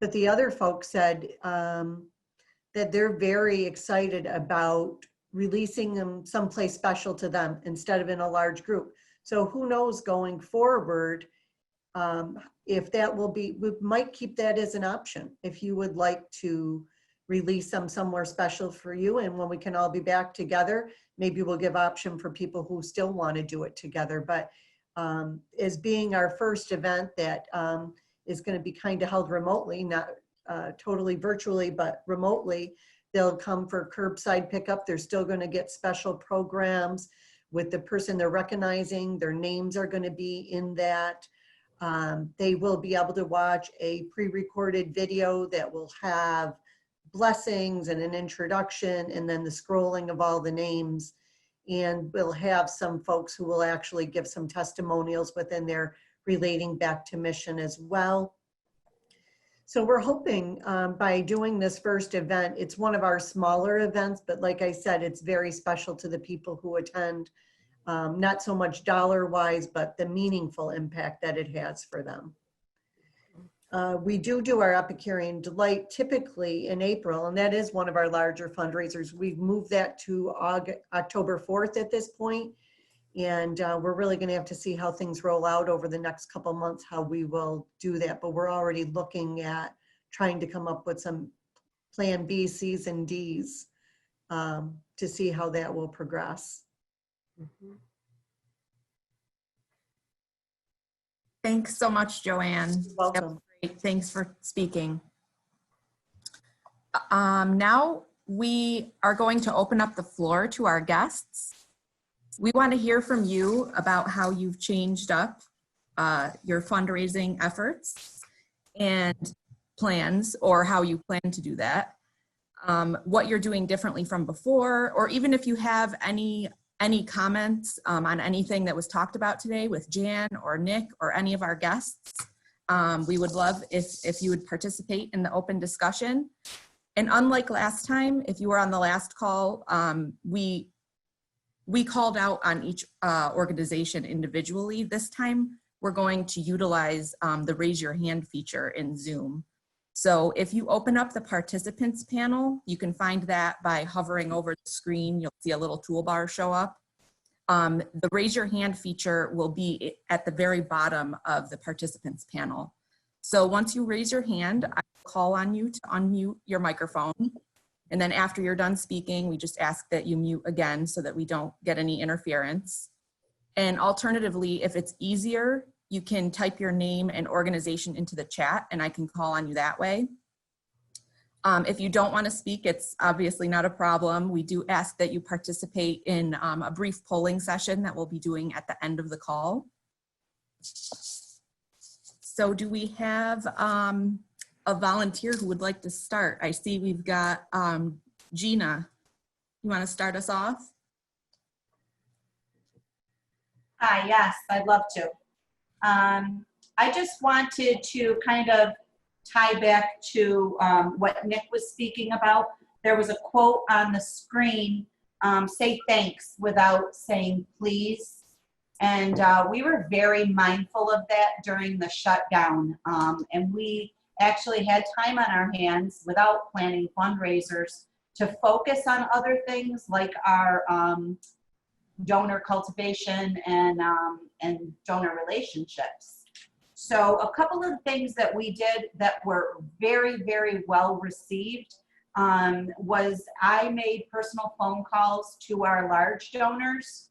But the other folks said that they're very excited about releasing them someplace special to them instead of in a large group. So who knows going forward, if that will be, we might keep that as an option. If you would like to release them somewhere special for you, and when we can all be back together, maybe we'll give option for people who still want to do it together. But as being our first event that is going to be kind of held remotely, not totally virtually, but remotely, they'll come for curbside pickup. They're still going to get special programs with the person they're recognizing. Their names are going to be in that. They will be able to watch a pre-recorded video that will have blessings and an introduction, and then the scrolling of all the names. And we'll have some folks who will actually give some testimonials within there relating back to mission as well. So we're hoping by doing this first event, it's one of our smaller events, but like I said, it's very special to the people who attend. Not so much dollar-wise, but the meaningful impact that it has for them. We do our Epicurean Delight typically in April, and that is one of our larger fundraisers. We've moved that to October 4th at this point, and we're really going to have to see how things roll out over the next couple months, how we will do that. But we're already looking at trying to come up with some plan B, C's, and D's to see how that will progress. Mhm. Thanks so much, Joanne. Welcome. Great. Thanks for speaking. Now we are going to open up the floor to our guests. We want to hear from you about how you've changed up your fundraising efforts and plans, or how you plan to do that, what you're doing differently from before, or even if you have any comments on anything that was talked about today with Jan or Nick or any of our guests. We would love if you would participate in the open discussion. And unlike last time, if you were on the last call, we called out on each organization individually. This time, we're going to utilize the raise your hand feature in Zoom. So if you open up the participants panel, you can find that by hovering over the screen. You'll see a little toolbar show up. The raise your hand feature will be at the very bottom of the participants panel. So once you raise your hand, I will call on you to unmute your microphone. And then after you're done speaking, we just ask that you mute again so that we don't get any interference. And alternatively, if it's easier, you can type your name and organization into the chat, and I can call on you that way. If you don't want to speak, it's obviously not a problem. We do ask that you participate in a brief polling session that we'll be doing at the end of the call. So do we have a volunteer who would like to start? I see we've got Gina. You want to start us off? Hi, yes, I'd love to. I just wanted to kind of tie back to what Nick was speaking about. There was a quote on the screen, say thanks without saying please. And we were very mindful of that during the shutdown. And we actually had time on our hands without planning fundraisers to focus on other things like our donor cultivation and donor relationships. So a couple of things that we did that were very, very well received was I made personal phone calls to our large donors,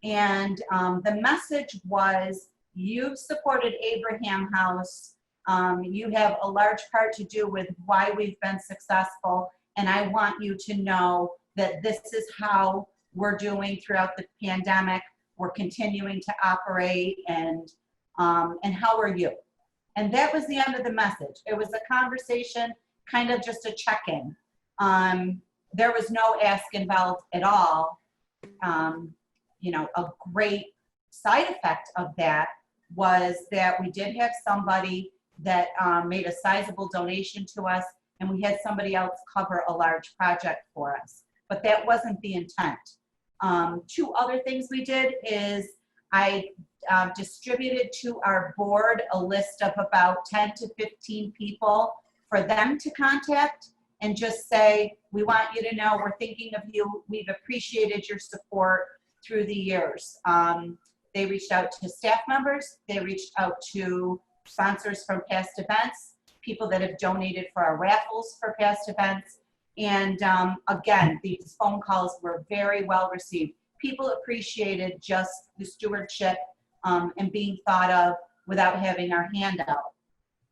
and the message was, you've supported Abraham House You have a large part to do with why we've been successful, and I want you to know that this is how we're doing throughout the pandemic. We're continuing to operate, and how are you? And that was the end of the message. It was a conversation, kind of just a check-in. There was no ask involved at all. You know, a great side effect of that was that we did have somebody that made a sizable donation to us, and we had somebody else cover a large project for us. But that wasn't the intent. Two other things we did is I distributed to our board a list of about 10 to 15 people for them to contact and just say, we want you to know we're thinking of you. We've appreciated your support through the years. They reached out to staff members. They reached out to sponsors from past events, people that have donated for our raffles for past events. And again, these phone calls were very well received. People appreciated just the stewardship and being thought of without having our hand out.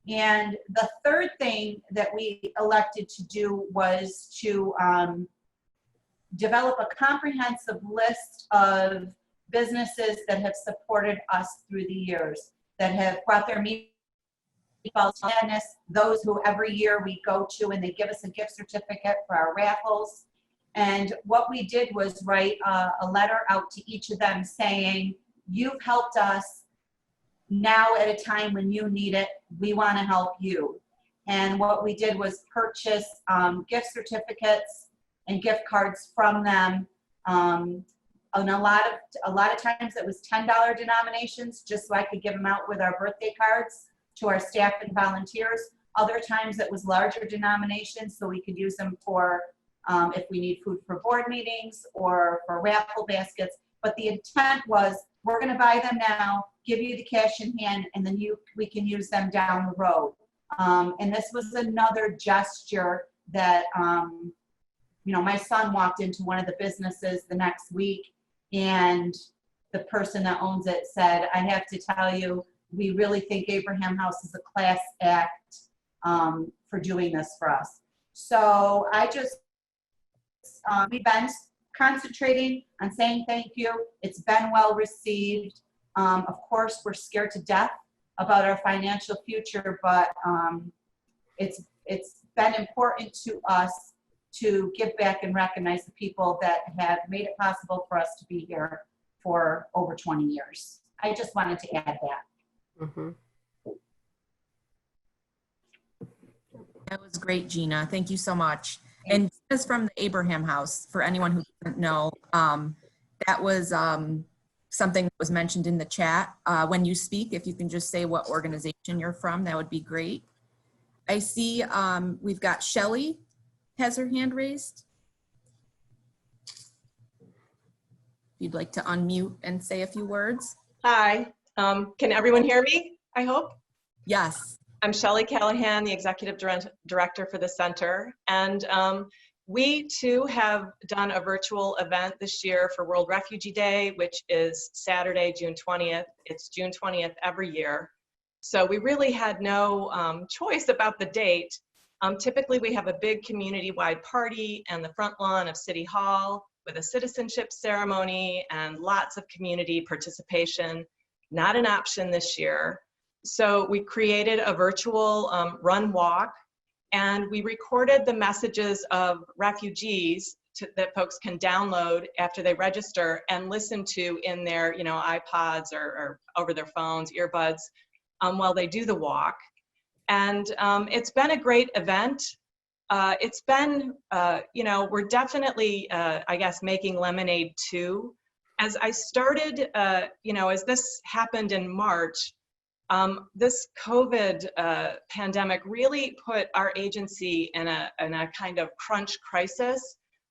And the third thing that we elected to do was to develop a comprehensive list of businesses that have supported us through the years, that have brought their meatballs to madness, those who every year we go to and they give us a gift certificate for our raffles. And what we did was write a letter out to each of them saying, you've helped us now at a time when you need it. We want to help you. And what we did was purchase gift certificates and gift cards from them. And a lot of times it was $10 denominations, just so I could give them out with our birthday cards to our staff and volunteers. Other times it was larger denominations, so we could use them for if we need food for board meetings or for raffle baskets. But the intent was, we're going to buy them now, give you the cash in hand, and then we can use them down the road. And this was another gesture that, you know, my son walked into one of the businesses the next week, and the person that owns it said, I have to tell you, we really think Abraham House is a class act for doing this for us. So I just, we've been concentrating on saying thank you. It's been well received. Of course, we're scared to death about our financial future, but it's been important to us to give back and recognize the people that have made it possible for us to be here for over 20 years. I just wanted to add that. Mm-hmm. That was great, Gina. Thank you so much. And this is from the Abraham House, for anyone who doesn't know. That was something that was mentioned in the chat. When you speak, if you can just say what organization you're from, that would be great. I see we've got Shelley has her hand raised. If you'd like to unmute and say a few words. Hi, can everyone hear me, I hope? Yes. I'm Shelley Callahan, the Executive Director for the Center. And we too have done a virtual event this year for World Refugee Day, which is Saturday, June 20th. It's June 20th every year. So we really had no choice about the date. Typically we have a big community-wide party and the front lawn of City Hall with a citizenship ceremony and lots of community participation. Not an option this year. So we created a virtual run walk, and we recorded the messages of refugees that folks can download after they register and listen to in their, you know, iPods or over their phones, earbuds, while they do the walk. And it's been a great event. It's been, you know, we're definitely, I guess, making lemonade too. As I started, you know, as this happened in March, this COVID pandemic really put our agency in a kind of crunch crisis,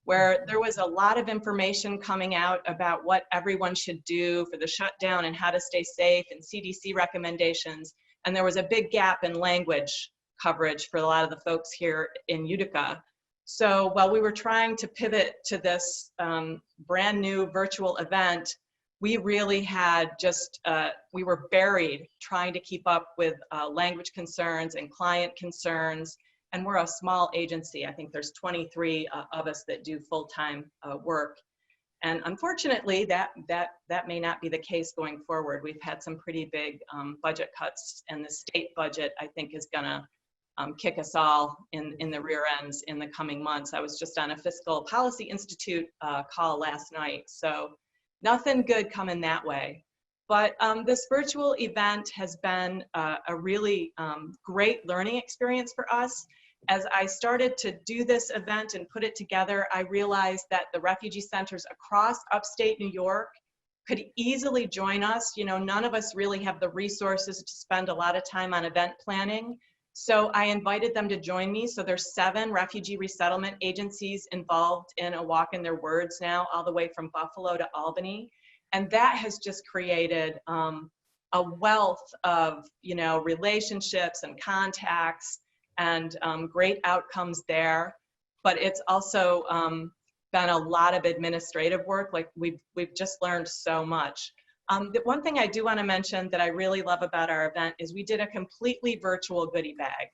where there was a lot of information coming out about what everyone should do for the shutdown and how to stay safe and CDC recommendations. And there was a big gap in language coverage for a lot of the folks here in Utica. So while we were trying to pivot to this brand new virtual event, we really had just, we were buried trying to keep up with language concerns and client concerns. And we're a small agency. I think there's 23 of us that do full-time work. And unfortunately, that may not be the case going forward. We've had some pretty big budget cuts, and the state budget, I think, is gonna kick us all in the rear ends in the coming months. I was just on a Fiscal Policy Institute call last night, so nothing good coming that way. But this virtual event has been a really great learning experience for us. As I started to do this event and put it together, I realized that the refugee centers across upstate New York could easily join us. You know, none of us really have the resources to spend a lot of time on event planning. So I invited them to join me. So there's 7 refugee resettlement agencies involved in a Walk in Their Words now, all the way from Buffalo to Albany. And that has just created a wealth of, you know, relationships and contacts and great outcomes there. But it's also been a lot of administrative work. Like we've just learned so much. The one thing I do want to mention that I really love about our event is we did a completely virtual goodie bag.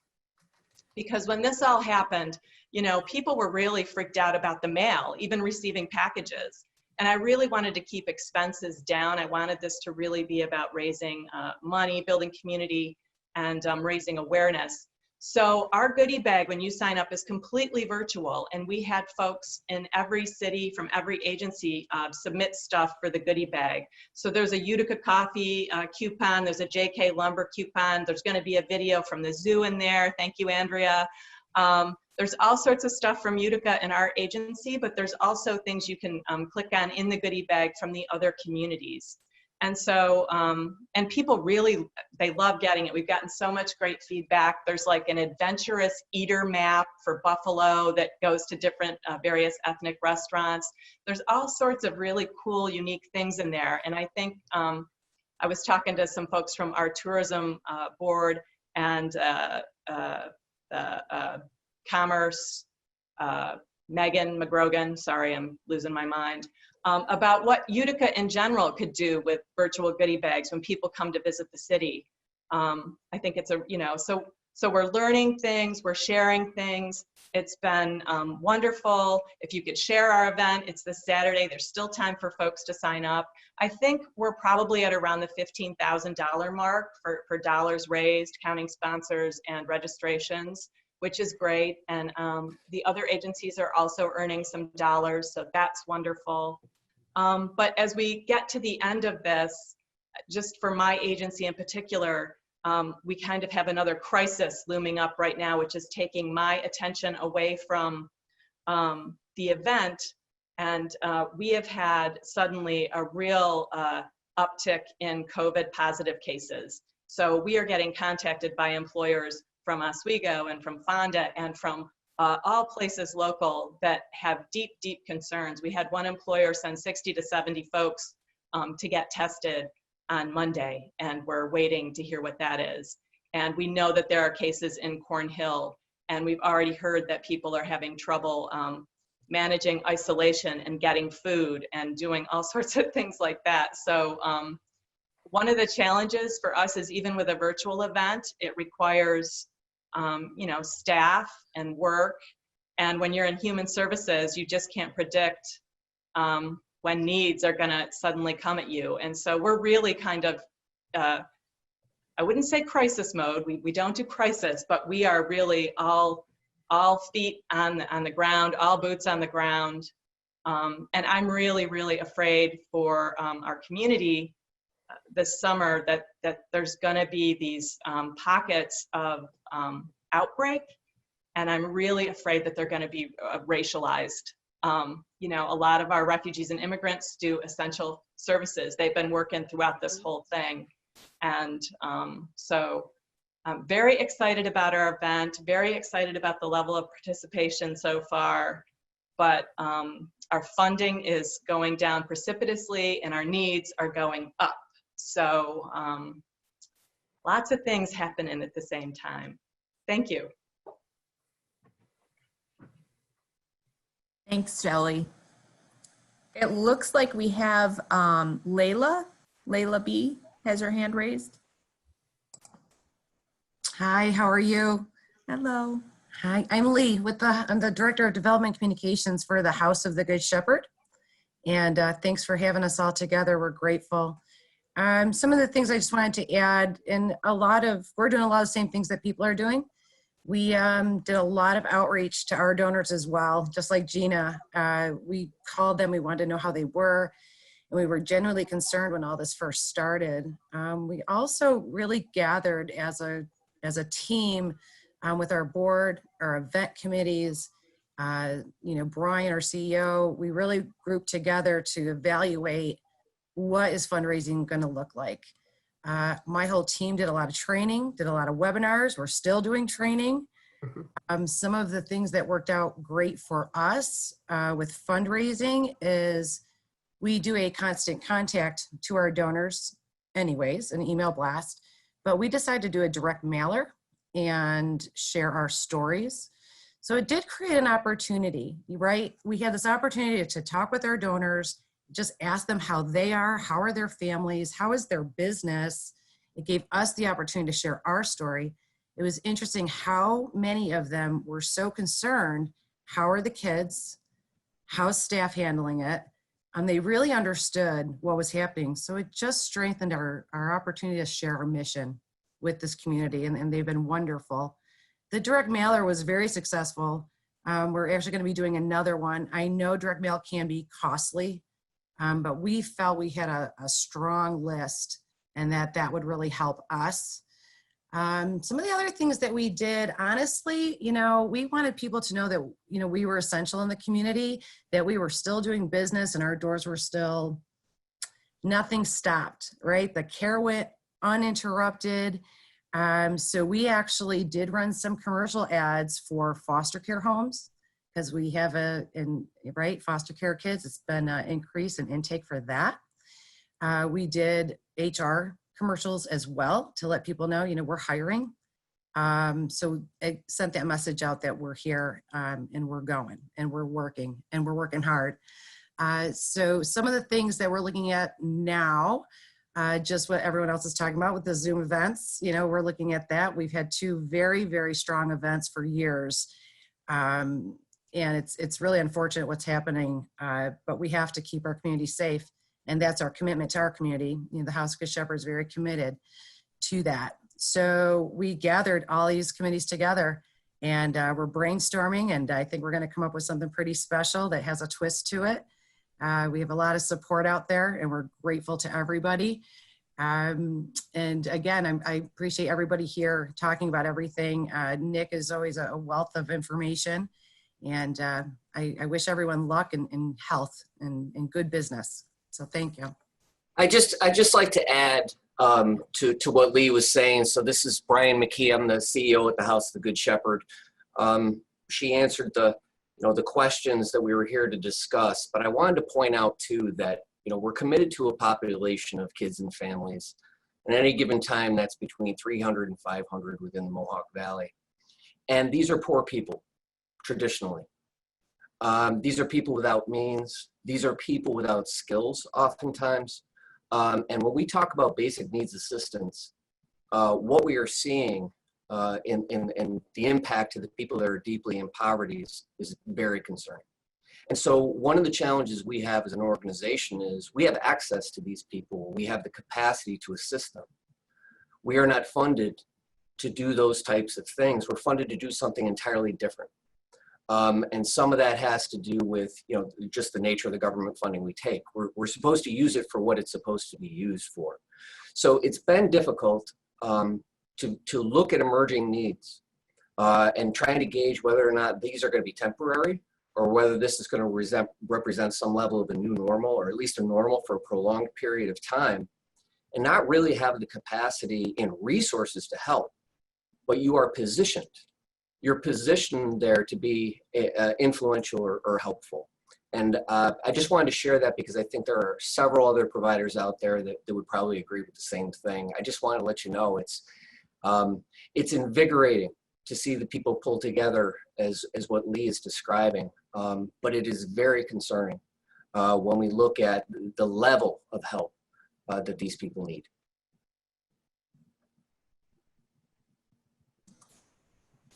Because when this all happened, you know, people were really freaked out about the mail, even receiving packages. And I really wanted to keep expenses down. I wanted this to really be about raising money, building community, and raising awareness. So our goodie bag, when you sign up, is completely virtual, and we had folks in every city from every agency submit stuff for the goodie bag. So there's a Utica Coffee coupon, there's a JK Lumber coupon, there's going to be a video from the zoo in there. Thank you, Andrea. There's all sorts of stuff from Utica and our agency, but there's also things you can click on in the goodie bag from the other communities. And so, and people really, they love getting it. We've gotten so much great feedback. There's like an adventurous eater map for Buffalo that goes to different various ethnic restaurants. There's all sorts of really cool, unique things in there. And I think I was talking to some folks from our tourism board and commerce, Megan McGrogan, sorry, I'm losing my mind, about what Utica in general could do with virtual goodie bags when people come to visit the city. I think it's a, you know, so we're learning things, we're sharing things. It's been wonderful. If you could share our event, it's this Saturday. There's still time for folks to sign up. I think we're probably at around the $15,000 mark for dollars raised, counting sponsors and registrations, which is great. And the other agencies are also earning some dollars, so that's wonderful. But as we get to the end of this, just for my agency in particular, we kind of have another crisis looming up right now, which is taking my attention away from the event. And we have had suddenly a real uptick in COVID positive cases. So we are getting contacted by employers from Oswego and from Fonda and from all places local that have deep, deep concerns. We had one employer send 60 to 70 folks to get tested on Monday, and we're waiting to hear what that is. And we know that there are cases in Cornhill, and we've already heard that people are having trouble managing isolation and getting food and doing all sorts of things like that. So one of the challenges for us is even with a virtual event, it requires you know, staff and work. And when you're in human services, you just can't predict when needs are gonna suddenly come at you. And so we're really kind of, I wouldn't say crisis mode, we don't do crisis, but we are really all feet on the ground, all boots on the ground. And I'm really, really afraid for our community this summer that there's gonna be these pockets of outbreak, and I'm really afraid that they're gonna be racialized. You know, a lot of our refugees and immigrants do essential services. They've been working throughout this whole thing. And so I'm very excited about our event, very excited about the level of participation so far, but our funding is going down precipitously and our needs are going up. So lots of things happening at the same time. Thank you. Thanks, Shelley. It looks like we have Layla B has her hand raised. Hi, how are you? Hello. Hi, I'm Lee I'm the Director of Development Communications for the House of the Good Shepherd. And thanks for having us all together. We're grateful. Some of the things I just wanted to add, and we're doing a lot of the same things that people are doing. We did a lot of outreach to our donors as well, just like Gina. We called them, we wanted to know how they were, and we were genuinely concerned when all this first started. We also really gathered as a team with our board, our event committees, Brian, our CEO, we really grouped together to evaluate what is fundraising going to look like. My whole team did a lot of training, did a lot of webinars. We're still doing training. Some of the things that worked out great for us with fundraising is we do a constant contact to our donors anyways, an email blast, but we decided to do a direct mailer and share our stories. So it did create an opportunity, right? We had this opportunity to talk with our donors, just ask them how they are, how are their families, how is their business. It gave us the opportunity to share our story. It was interesting how many of them were so concerned. How are the kids? How's staff handling it? And they really understood what was happening. So it just strengthened our opportunity to share our mission with this community, and they've been wonderful. The direct mailer was very successful. We're actually going to be doing another one. I know direct mail can be costly, but we felt we had a strong list and that would really help us. Some of the other things that we did, honestly, we wanted people to know that, we were essential in the community, that we were still doing business and our doors were still, nothing stopped, right? The care went uninterrupted. So we actually did run some commercial ads for foster care homes because we have foster care kids. It's been an increase in intake for that. We did HR commercials as well to let people know, we're hiring. So I sent that message out that we're here and we're going and we're working hard. So some of the things that we're looking at now, just what everyone else is talking about with the Zoom events, we're looking at that. We've had 2 very, very strong events for years. And it's really unfortunate what's happening, but we have to keep our community safe. And that's our commitment to our community. The House of Good Shepherd is very committed to that. So we gathered all these committees together and we're brainstorming, and I think we're going to come up with something pretty special that has a twist to it. We have a lot of support out there and we're grateful to everybody. And again, I appreciate everybody here talking about everything. Nick is always a wealth of information, and I wish everyone luck and health and good business. So thank you. I just like to add to what Lee was saying. So this is Brian McKee. I'm the CEO at the House of the Good Shepherd. She answered the questions that we were here to discuss, but I wanted to point out too that, we're committed to a population of kids and families. At any given time, that's between 300 and 500 within the Mohawk Valley. And these are poor people, traditionally. These are people without means. These are people without skills, oftentimes. And when we talk about basic needs assistance, what we are seeing in the impact to the people that are deeply in poverty is very concerning. And so one of the challenges we have as an organization is we have access to these people. We have the capacity to assist them. We are not funded to do those types of things. We're funded to do something entirely different. And some of that has to do with, just the nature of the government funding we take. We're supposed to use it for what it's supposed to be used for. So it's been difficult to look at emerging needs and trying to gauge whether or not these are going to be temporary or whether this is going to represent some level of a new normal, or at least a normal for a prolonged period of time, and not really have the capacity and resources to help, but you are positioned. You're positioned there to be influential or helpful. And I just wanted to share that because I think there are several other providers out there that would probably agree with the same thing. I just wanted to let you know it's invigorating to see the people pull together as what Lee is describing, but it is very concerning when we look at the level of help that these people need.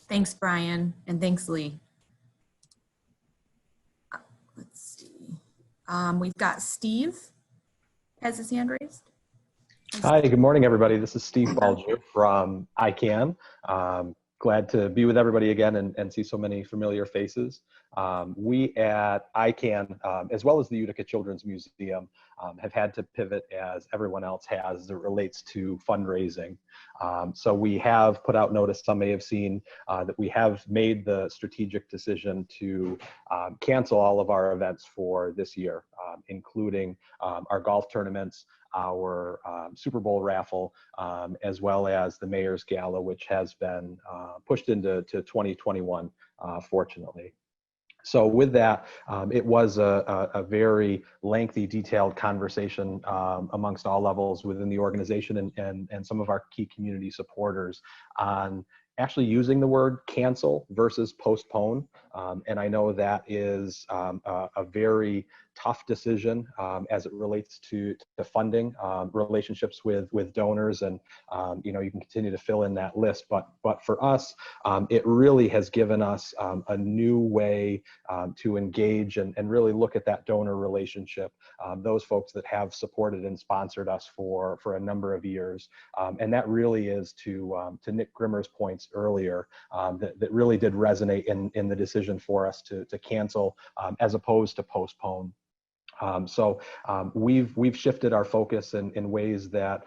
Thanks, Brian, and thanks, Lee. Let's see. We've got Steve has his hand raised. Hi, good morning, everybody. This is Steve Balger from ICANN. Glad to be with everybody again and see so many familiar faces. We at ICANN, as well as the Utica Children's Museum, have had to pivot as everyone else has as it relates to fundraising. So we have put out notice, some may have seen, that we have made the strategic decision to cancel all of our events for this year, including our golf tournaments, our Super Bowl raffle, as well as the Mayor's Gala, which has been pushed into 2021, fortunately. So with that, it was a very lengthy, detailed conversation amongst all levels within the organization and some of our key community supporters on actually using the word cancel versus postpone. And I know that is a very tough decision as it relates to funding relationships with donors, and you know, you can continue to fill in that list. But for us, it really has given us a new way to engage and really look at that donor relationship. Those folks that have supported and sponsored us for a number of years, and that really is to Nick Grimmer's points earlier, that really did resonate in the decision for us to cancel as opposed to postpone. So we've shifted our focus in ways that,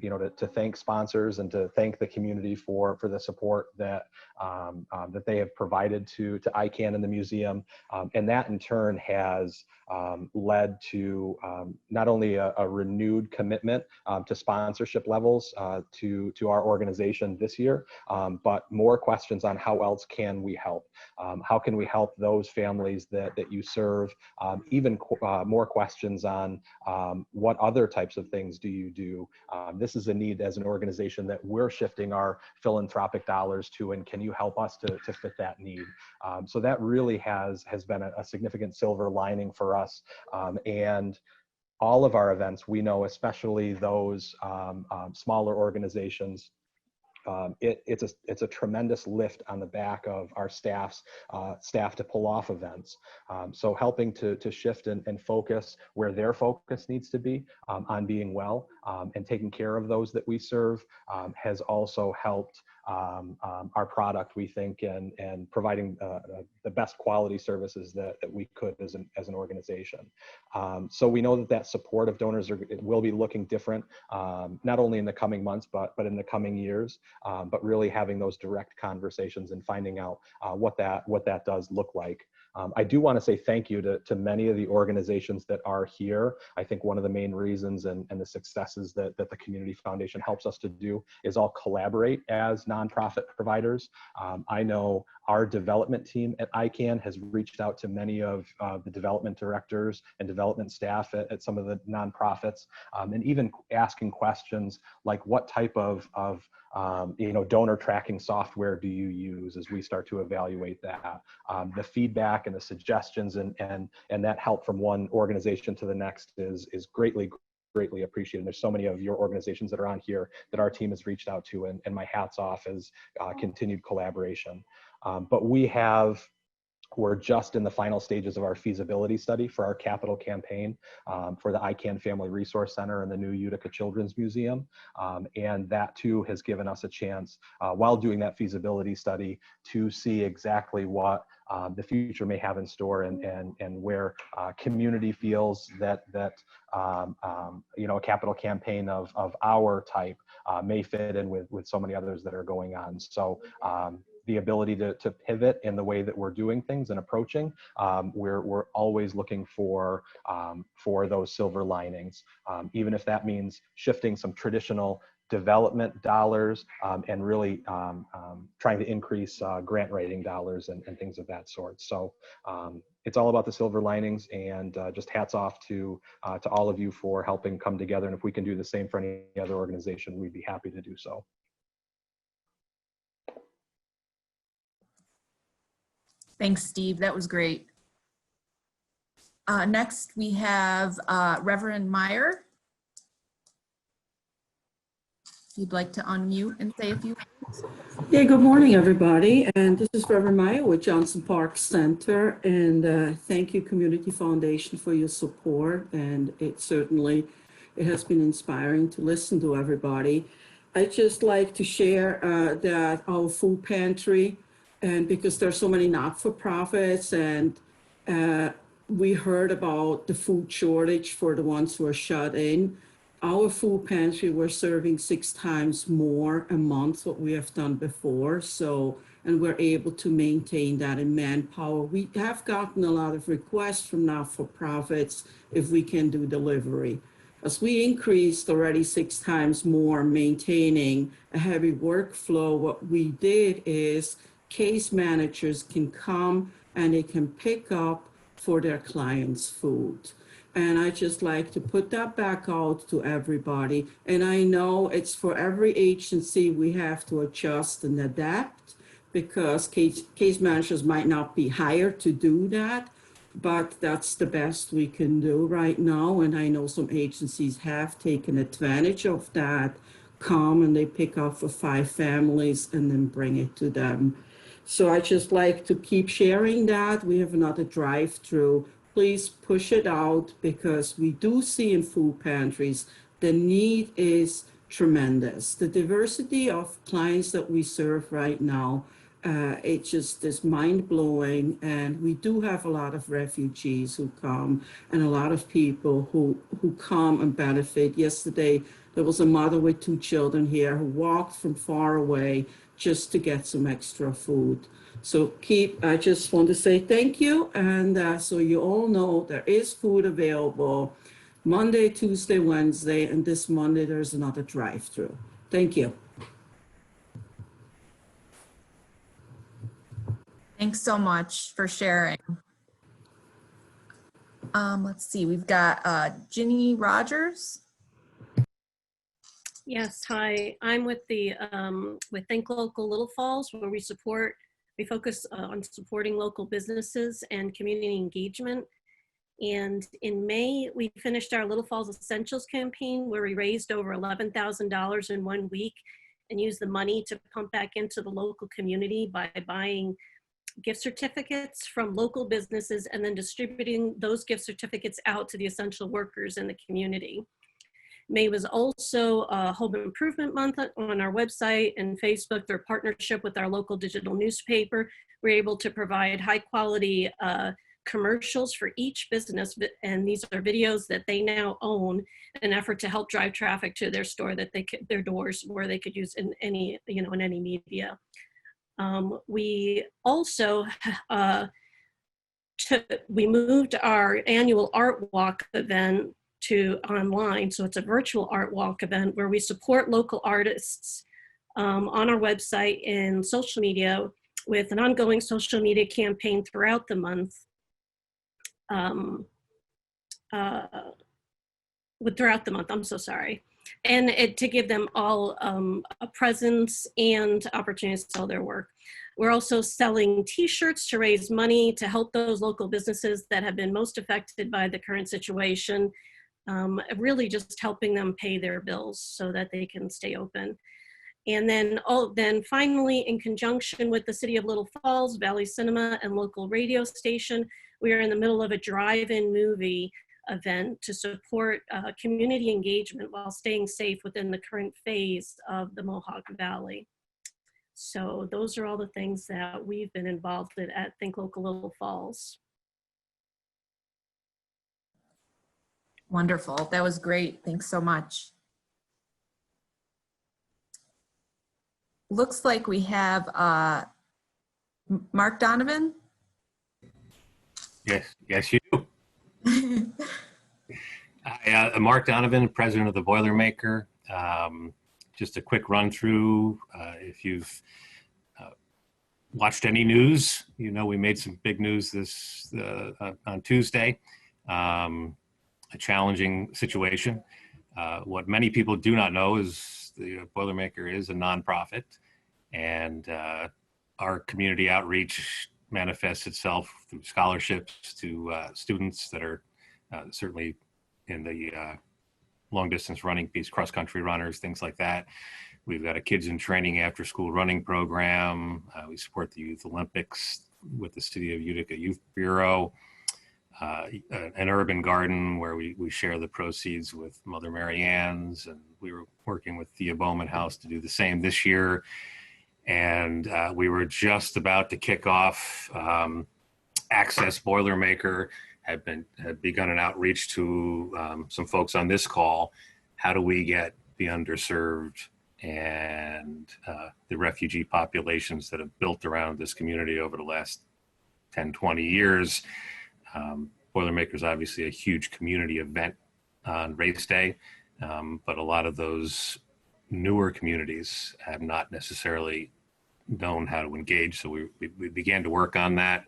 you know, to thank sponsors and to thank the community for the support that that they have provided to ICANN and the museum, and that in turn has led to not only a renewed commitment to sponsorship levels to our organization this year, but more questions on how else can we help? How can we help those families that you serve? Even more questions on what other types of things do you do? This is a need as an organization that we're shifting our philanthropic dollars to, and can you help us to fit that need? So that really has been a significant silver lining for us. And all of our events, we know, especially those smaller organizations, it's a tremendous lift on the back of our staff to pull off events. So helping to shift and focus where their focus needs to be on being well and taking care of those that we serve has also helped our product, we think, and providing the best quality services that we could as an organization. So we know that support of donors will be looking different, not only in the coming months, but in the coming years. But really having those direct conversations and finding out what that does look like. I do want to say thank you to many of the organizations that are here. I think one of the main reasons and the successes that the Community Foundation helps us to do is all collaborate as nonprofit providers. I know our development team at ICANN has reached out to many of the development directors and development staff at some of the nonprofits, and even asking questions like, what type of you know, donor tracking software do you use as we start to evaluate that? The feedback and the suggestions and that help from one organization to the next is greatly appreciated. There's so many of your organizations that are on here that our team has reached out to, and my hat's off as continued collaboration. But we're just in the final stages of our feasibility study for our capital campaign for the ICANN Family Resource Center and the new Utica Children's Museum. And that too has given us a chance while doing that feasibility study to see exactly what the future may have in store and where community feels that you know, a capital campaign of our type may fit in with so many others that are going on. So the ability to pivot in the way that we're doing things and approaching, we're always looking for those silver linings, even if that means shifting some traditional development dollars and really trying to increase grant writing dollars and things of that sort. So it's all about the silver linings, and just hats off to all of you for helping come together. And if we can do the same for any other organization, we'd be happy to do so. Thanks, Steve. That was great. Next, we have Reverend Meyer. If you'd like to unmute and say a few words. Yeah, good morning, everybody. And this is Reverend Meyer with Johnson Park Center. And thank you, Community Foundation, for your support. And it has been inspiring to listen to everybody. I'd just like to share that our food pantry, and because there's so many not-for-profits, and we heard about the food shortage for the ones who are shut in. Our food pantry, we're serving 6 times more a month what we have done before. So, and we're able to maintain that in manpower. We have gotten a lot of requests from not-for-profits if we can do delivery. As we increased already 6 times more, maintaining a heavy workflow, what we did is case managers can come and they can pick up for their clients' food. And I just like to put that back out to everybody. And I know it's for every agency we have to adjust and adapt, because case managers might not be hired to do that, but that's the best we can do right now. And I know some agencies have taken advantage of that, come and they pick up for 5 families and then bring it to them. So I just like to keep sharing that. We have another drive-through. Please push it out, because we do see in food pantries, the need is tremendous. The diversity of clients that we serve right now, it just is mind-blowing. And we do have a lot of refugees who come, and a lot of people who come and benefit. Yesterday, there was a mother with 2 children here who walked from far away just to get some extra food. So I just want to say thank you. And so you all know there is food available Monday, Tuesday, Wednesday, and this Monday there's another drive-through. Thank you. Thanks so much for sharing. Let's see, we've got Ginny Rogers. Yes, hi. I'm with the with Think Local Little Falls, where we focus on supporting local businesses and community engagement. And in May, we finished our Little Falls Essentials campaign, where we raised over $11,000 in 1 week and used the money to pump back into the local community by buying gift certificates from local businesses and then distributing those gift certificates out to the essential workers in the community. May was also a Home Improvement Month on our website and Facebook. Through partnership with our local digital newspaper, we're able to provide high quality commercials for each business, and these are videos that they now own in an effort to help drive traffic to their store, that their doors, where they could use in any, in any media. We also we moved our annual art walk event to online. So it's a virtual art walk event where we support local artists on our website and social media, with an ongoing social media campaign throughout the month. I'm so sorry. And to give them all a presence and opportunity to sell their work. We're also selling t-shirts to raise money to help those local businesses that have been most affected by the current situation. Really just helping them pay their bills so that they can stay open. And then finally, in conjunction with the City of Little Falls, Valley Cinema, and local radio station, we are in the middle of a drive-in movie event to support community engagement while staying safe within the current phase of the Mohawk Valley. So those are all the things that we've been involved in at Think Local Little Falls. Wonderful. That was great. Thanks so much. Looks like we have Mark Donovan. Yes, you do. Mark Donovan, president of the Boilermaker. Just a quick run through. If you've watched any news, you know we made some big news on Tuesday. A challenging situation. What many people do not know is the Boilermaker is a nonprofit, and our community outreach manifests itself through scholarships to students that are certainly in the long distance running piece, cross country runners, things like that. We've got a kids in training after school running program. We support the Youth Olympics with the City of Utica Youth Bureau. An urban garden where we share the proceeds with Mother Mary Ann's, and we were working with Thea Bowman House to do the same this year. And we were just about to kick off Access Boilermaker, had begun an outreach to some folks on this call. How do we get the underserved and the refugee populations that have built around this community over the last 10, 20 years? Boilermaker is obviously a huge community event on race day, but a lot of those newer communities have not necessarily known how to engage. So we began to work on that.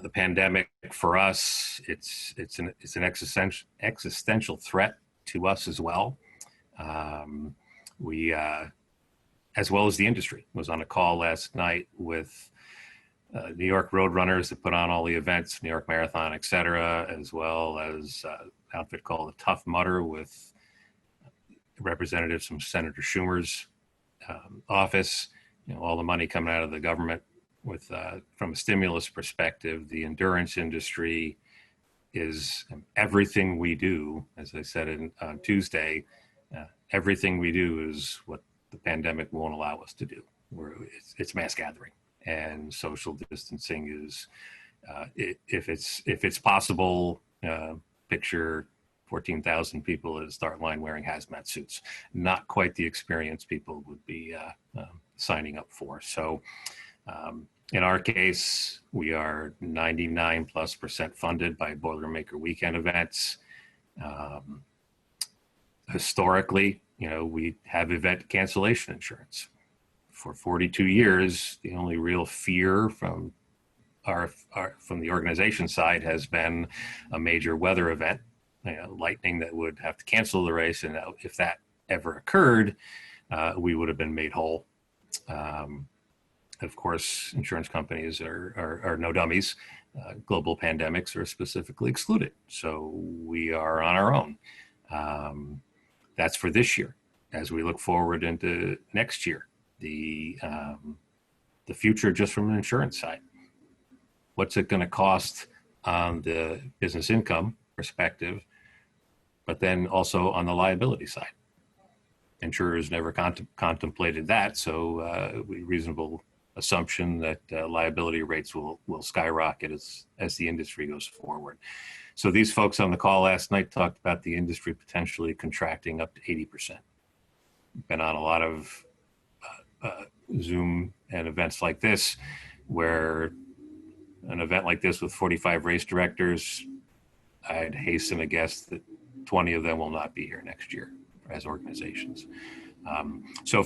The pandemic for us, it's an existential threat to us as well. We, as well as the industry, was on a call last night with New York road runners that put on all the events, New York Marathon, et cetera, as well as an outfit called the Tough Mudder with representatives from Senator Schumer's office. You know, all the money coming out of the government with from a stimulus perspective. The endurance industry is everything we do. As I said on Tuesday, everything we do is what the pandemic won't allow us to do. It's mass gathering, and social distancing is, if it's possible, picture 14,000 people at a start line wearing hazmat suits. Not quite the experience people would be signing up for. So in our case, we are 99+% funded by Boilermaker weekend events. Historically, you know, we have event cancellation insurance. For 42 years, the only real fear from from the organization side has been a major weather event, you know, lightning that would have to cancel the race. And if that ever occurred, we would have been made whole. Of course, insurance companies are no dummies. Global pandemics are specifically excluded. So we are on our own. That's for this year. As we look forward into next year, the future just from an insurance side. What's it going to cost on the business income perspective, but then also on the liability side? Insurers never contemplated that, so reasonable assumption that liability rates will skyrocket as the industry goes forward. So these folks on the call last night talked about the industry potentially contracting up to 80%. Been on a lot of Zoom and events like this, where an event like this with 45 race directors, I'd hasten to guess that 20 of them will not be here next year as organizations. So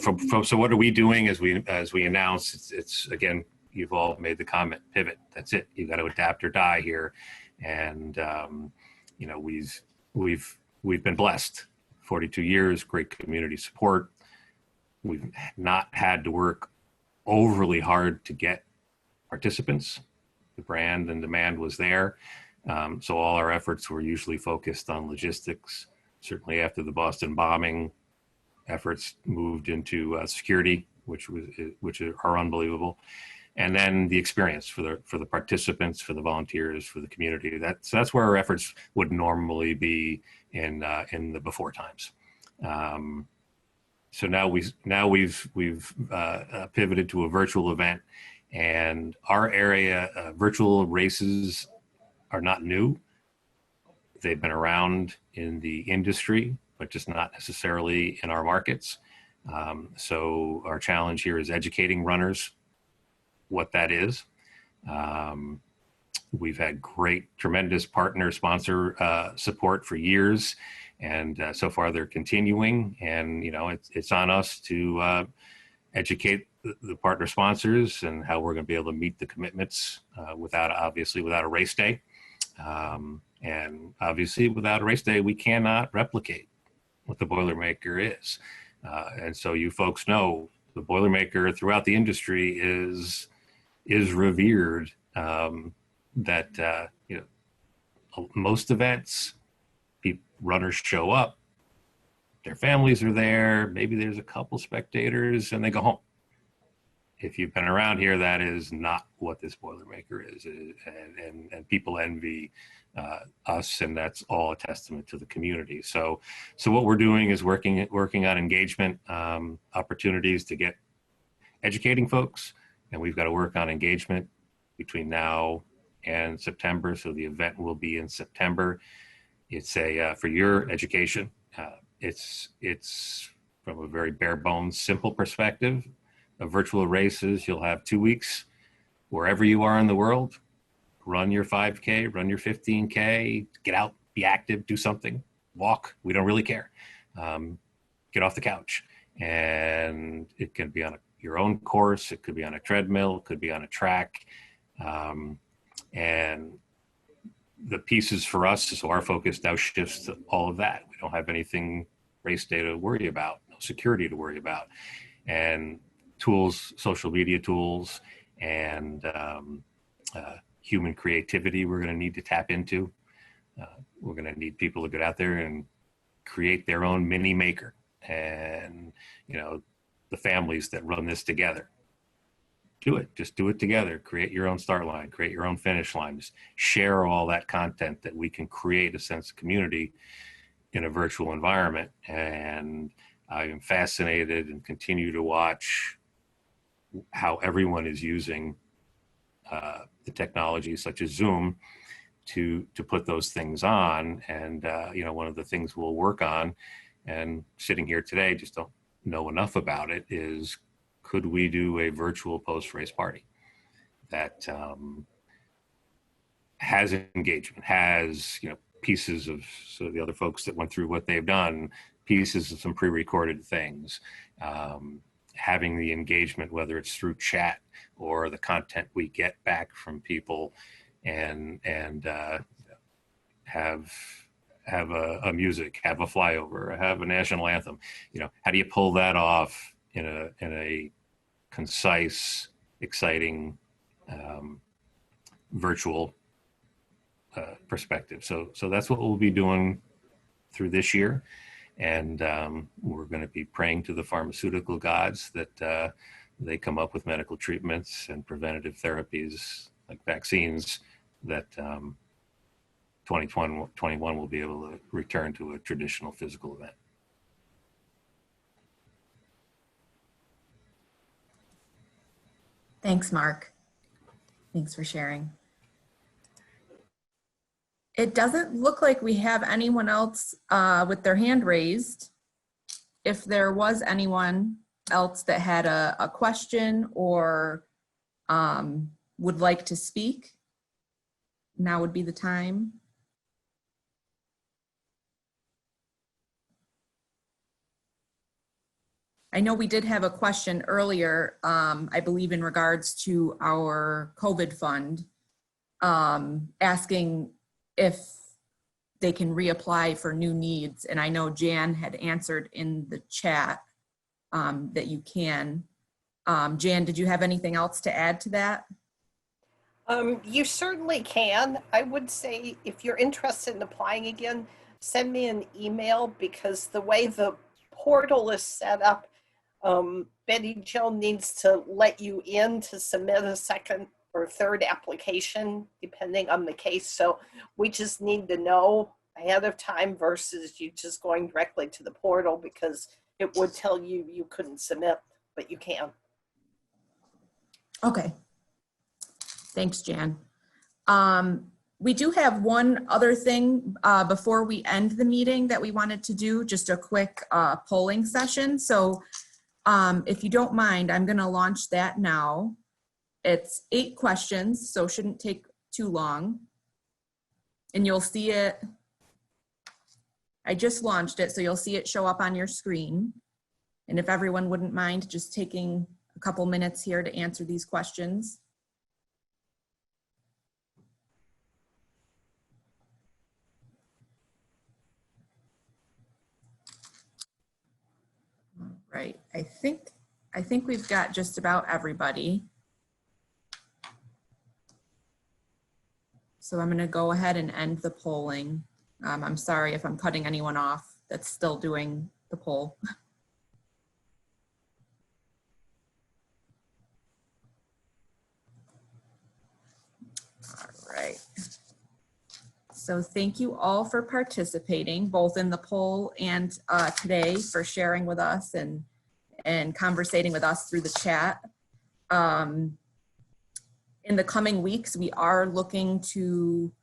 what are we doing as we announce? It's again, you've all made the comment, pivot. That's it. You've got to adapt or die here. And you know, we've been blessed. 42 years, great community support. We've not had to work overly hard to get participants. The brand and demand was there. So all our efforts were usually focused on logistics. Certainly after the Boston bombing, efforts moved into security, which are unbelievable. And then the experience for the participants, for the volunteers, for the community. That's where our efforts would normally be in the before times. So now we've pivoted to a virtual event, and our area virtual races are not new. They've been around in the industry, but just not necessarily in our markets. So our challenge here is educating runners what that is. We've had tremendous partner sponsor support for years, and so far they're continuing. And you know, it's on us to educate the partner sponsors and how we're going to be able to meet the commitments without a race day. And obviously without a race day, we cannot replicate what the Boilermaker is. And so you folks know the Boilermaker throughout the industry is is revered. That you know, most events, runners show up, their families are there, maybe there's a couple spectators, and they go home. If you've been around here, that is not what this Boilermaker is, and people envy us, and that's all a testament to the community. So what we're doing is working on engagement opportunities to get educating folks, and we've got to work on engagement between now and September. So the event will be in September. It's a for your education. It's from a very bare bones, simple perspective. Of virtual races, you'll have 2 weeks wherever you are in the world. Run your 5K, run your 15K, get out, be active, do something, walk. We don't really care. Get off the couch. And it can be on your own course. It could be on a treadmill. It could be on a track. And the pieces for us, so our focus now shifts to all of that. We don't have anything race day to worry about, no security to worry about. And tools, social media tools, and human creativity we're going to need to tap into. We're going to need people to get out there and create their own mini maker. And, you know, the families that run this together, do it. Just do it together. Create your own start line, create your own finish line. Just share all that content that we can create a sense of community in a virtual environment. And I am fascinated and continue to watch how everyone is using the technology such as Zoom to put those things on. And, you know, one of the things we'll work on, and sitting here today, just don't know enough about it, is could we do a virtual post-race party that has engagement, has, you know, pieces of, so the other folks that went through what they've done, pieces of some pre-recorded things, having the engagement, whether it's through chat or the content we get back from people, and have a music, have a flyover, have a national anthem. You know, how do you pull that off in a concise, exciting, virtual perspective? So that's what we'll be doing through this year. And we're going to be praying to the pharmaceutical gods that they come up with medical treatments and preventative therapies like vaccines that 2021 will be able to return to a traditional physical event. Thanks, Mark. Thanks for sharing. It doesn't look like we have anyone else with their hand raised. If there was anyone else that had a question or would like to speak, now would be the time. I know we did have a question earlier, I believe in regards to our COVID fund, asking if they can reapply for new needs. And I know Jan had answered in the chat that you can. Jan, did you have anything else to add to that? You certainly can. I would say if you're interested in applying again, send me an email, because the way the portal is set up, Betty Jo needs to let you in to submit a second or third application, depending on the case. So we just need to know ahead of time versus you just going directly to the portal, because it would tell you you couldn't submit, but you can. Okay. Thanks, Jan. We do have one other thing before we end the meeting that we wanted to do, just a quick polling session. So if you don't mind, I'm going to launch that now. It's 8 questions, so shouldn't take too long. And you'll see it, I just launched it, so you'll see it show up on your screen. And if everyone wouldn't mind just taking a couple minutes here to answer these questions. All right, I think we've got just about everybody. So I'm going to go ahead and end the polling. I'm sorry if I'm cutting anyone off that's still doing the poll. All right. So thank you all for participating, both in the poll and today, for sharing with us and conversating with us through the chat. In the coming weeks, we are looking to,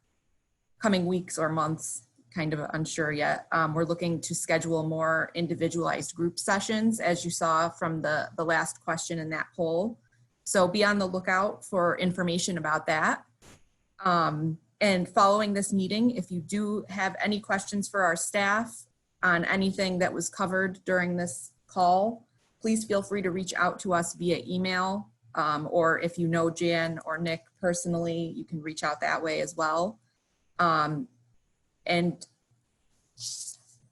coming weeks or months, kind of unsure yet, we're looking to schedule more individualized group sessions, as you saw from the last question in that poll. So be on the lookout for information about that. And following this meeting, if you do have any questions for our staff on anything that was covered during this call, please feel free to reach out to us via email, or if you know Jan or Nick personally, you can reach out that way as well. And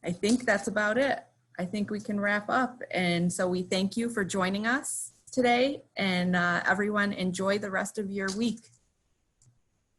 I think that's about it. I think we can wrap up. And so we thank you for joining us today, and everyone enjoy the rest of your week.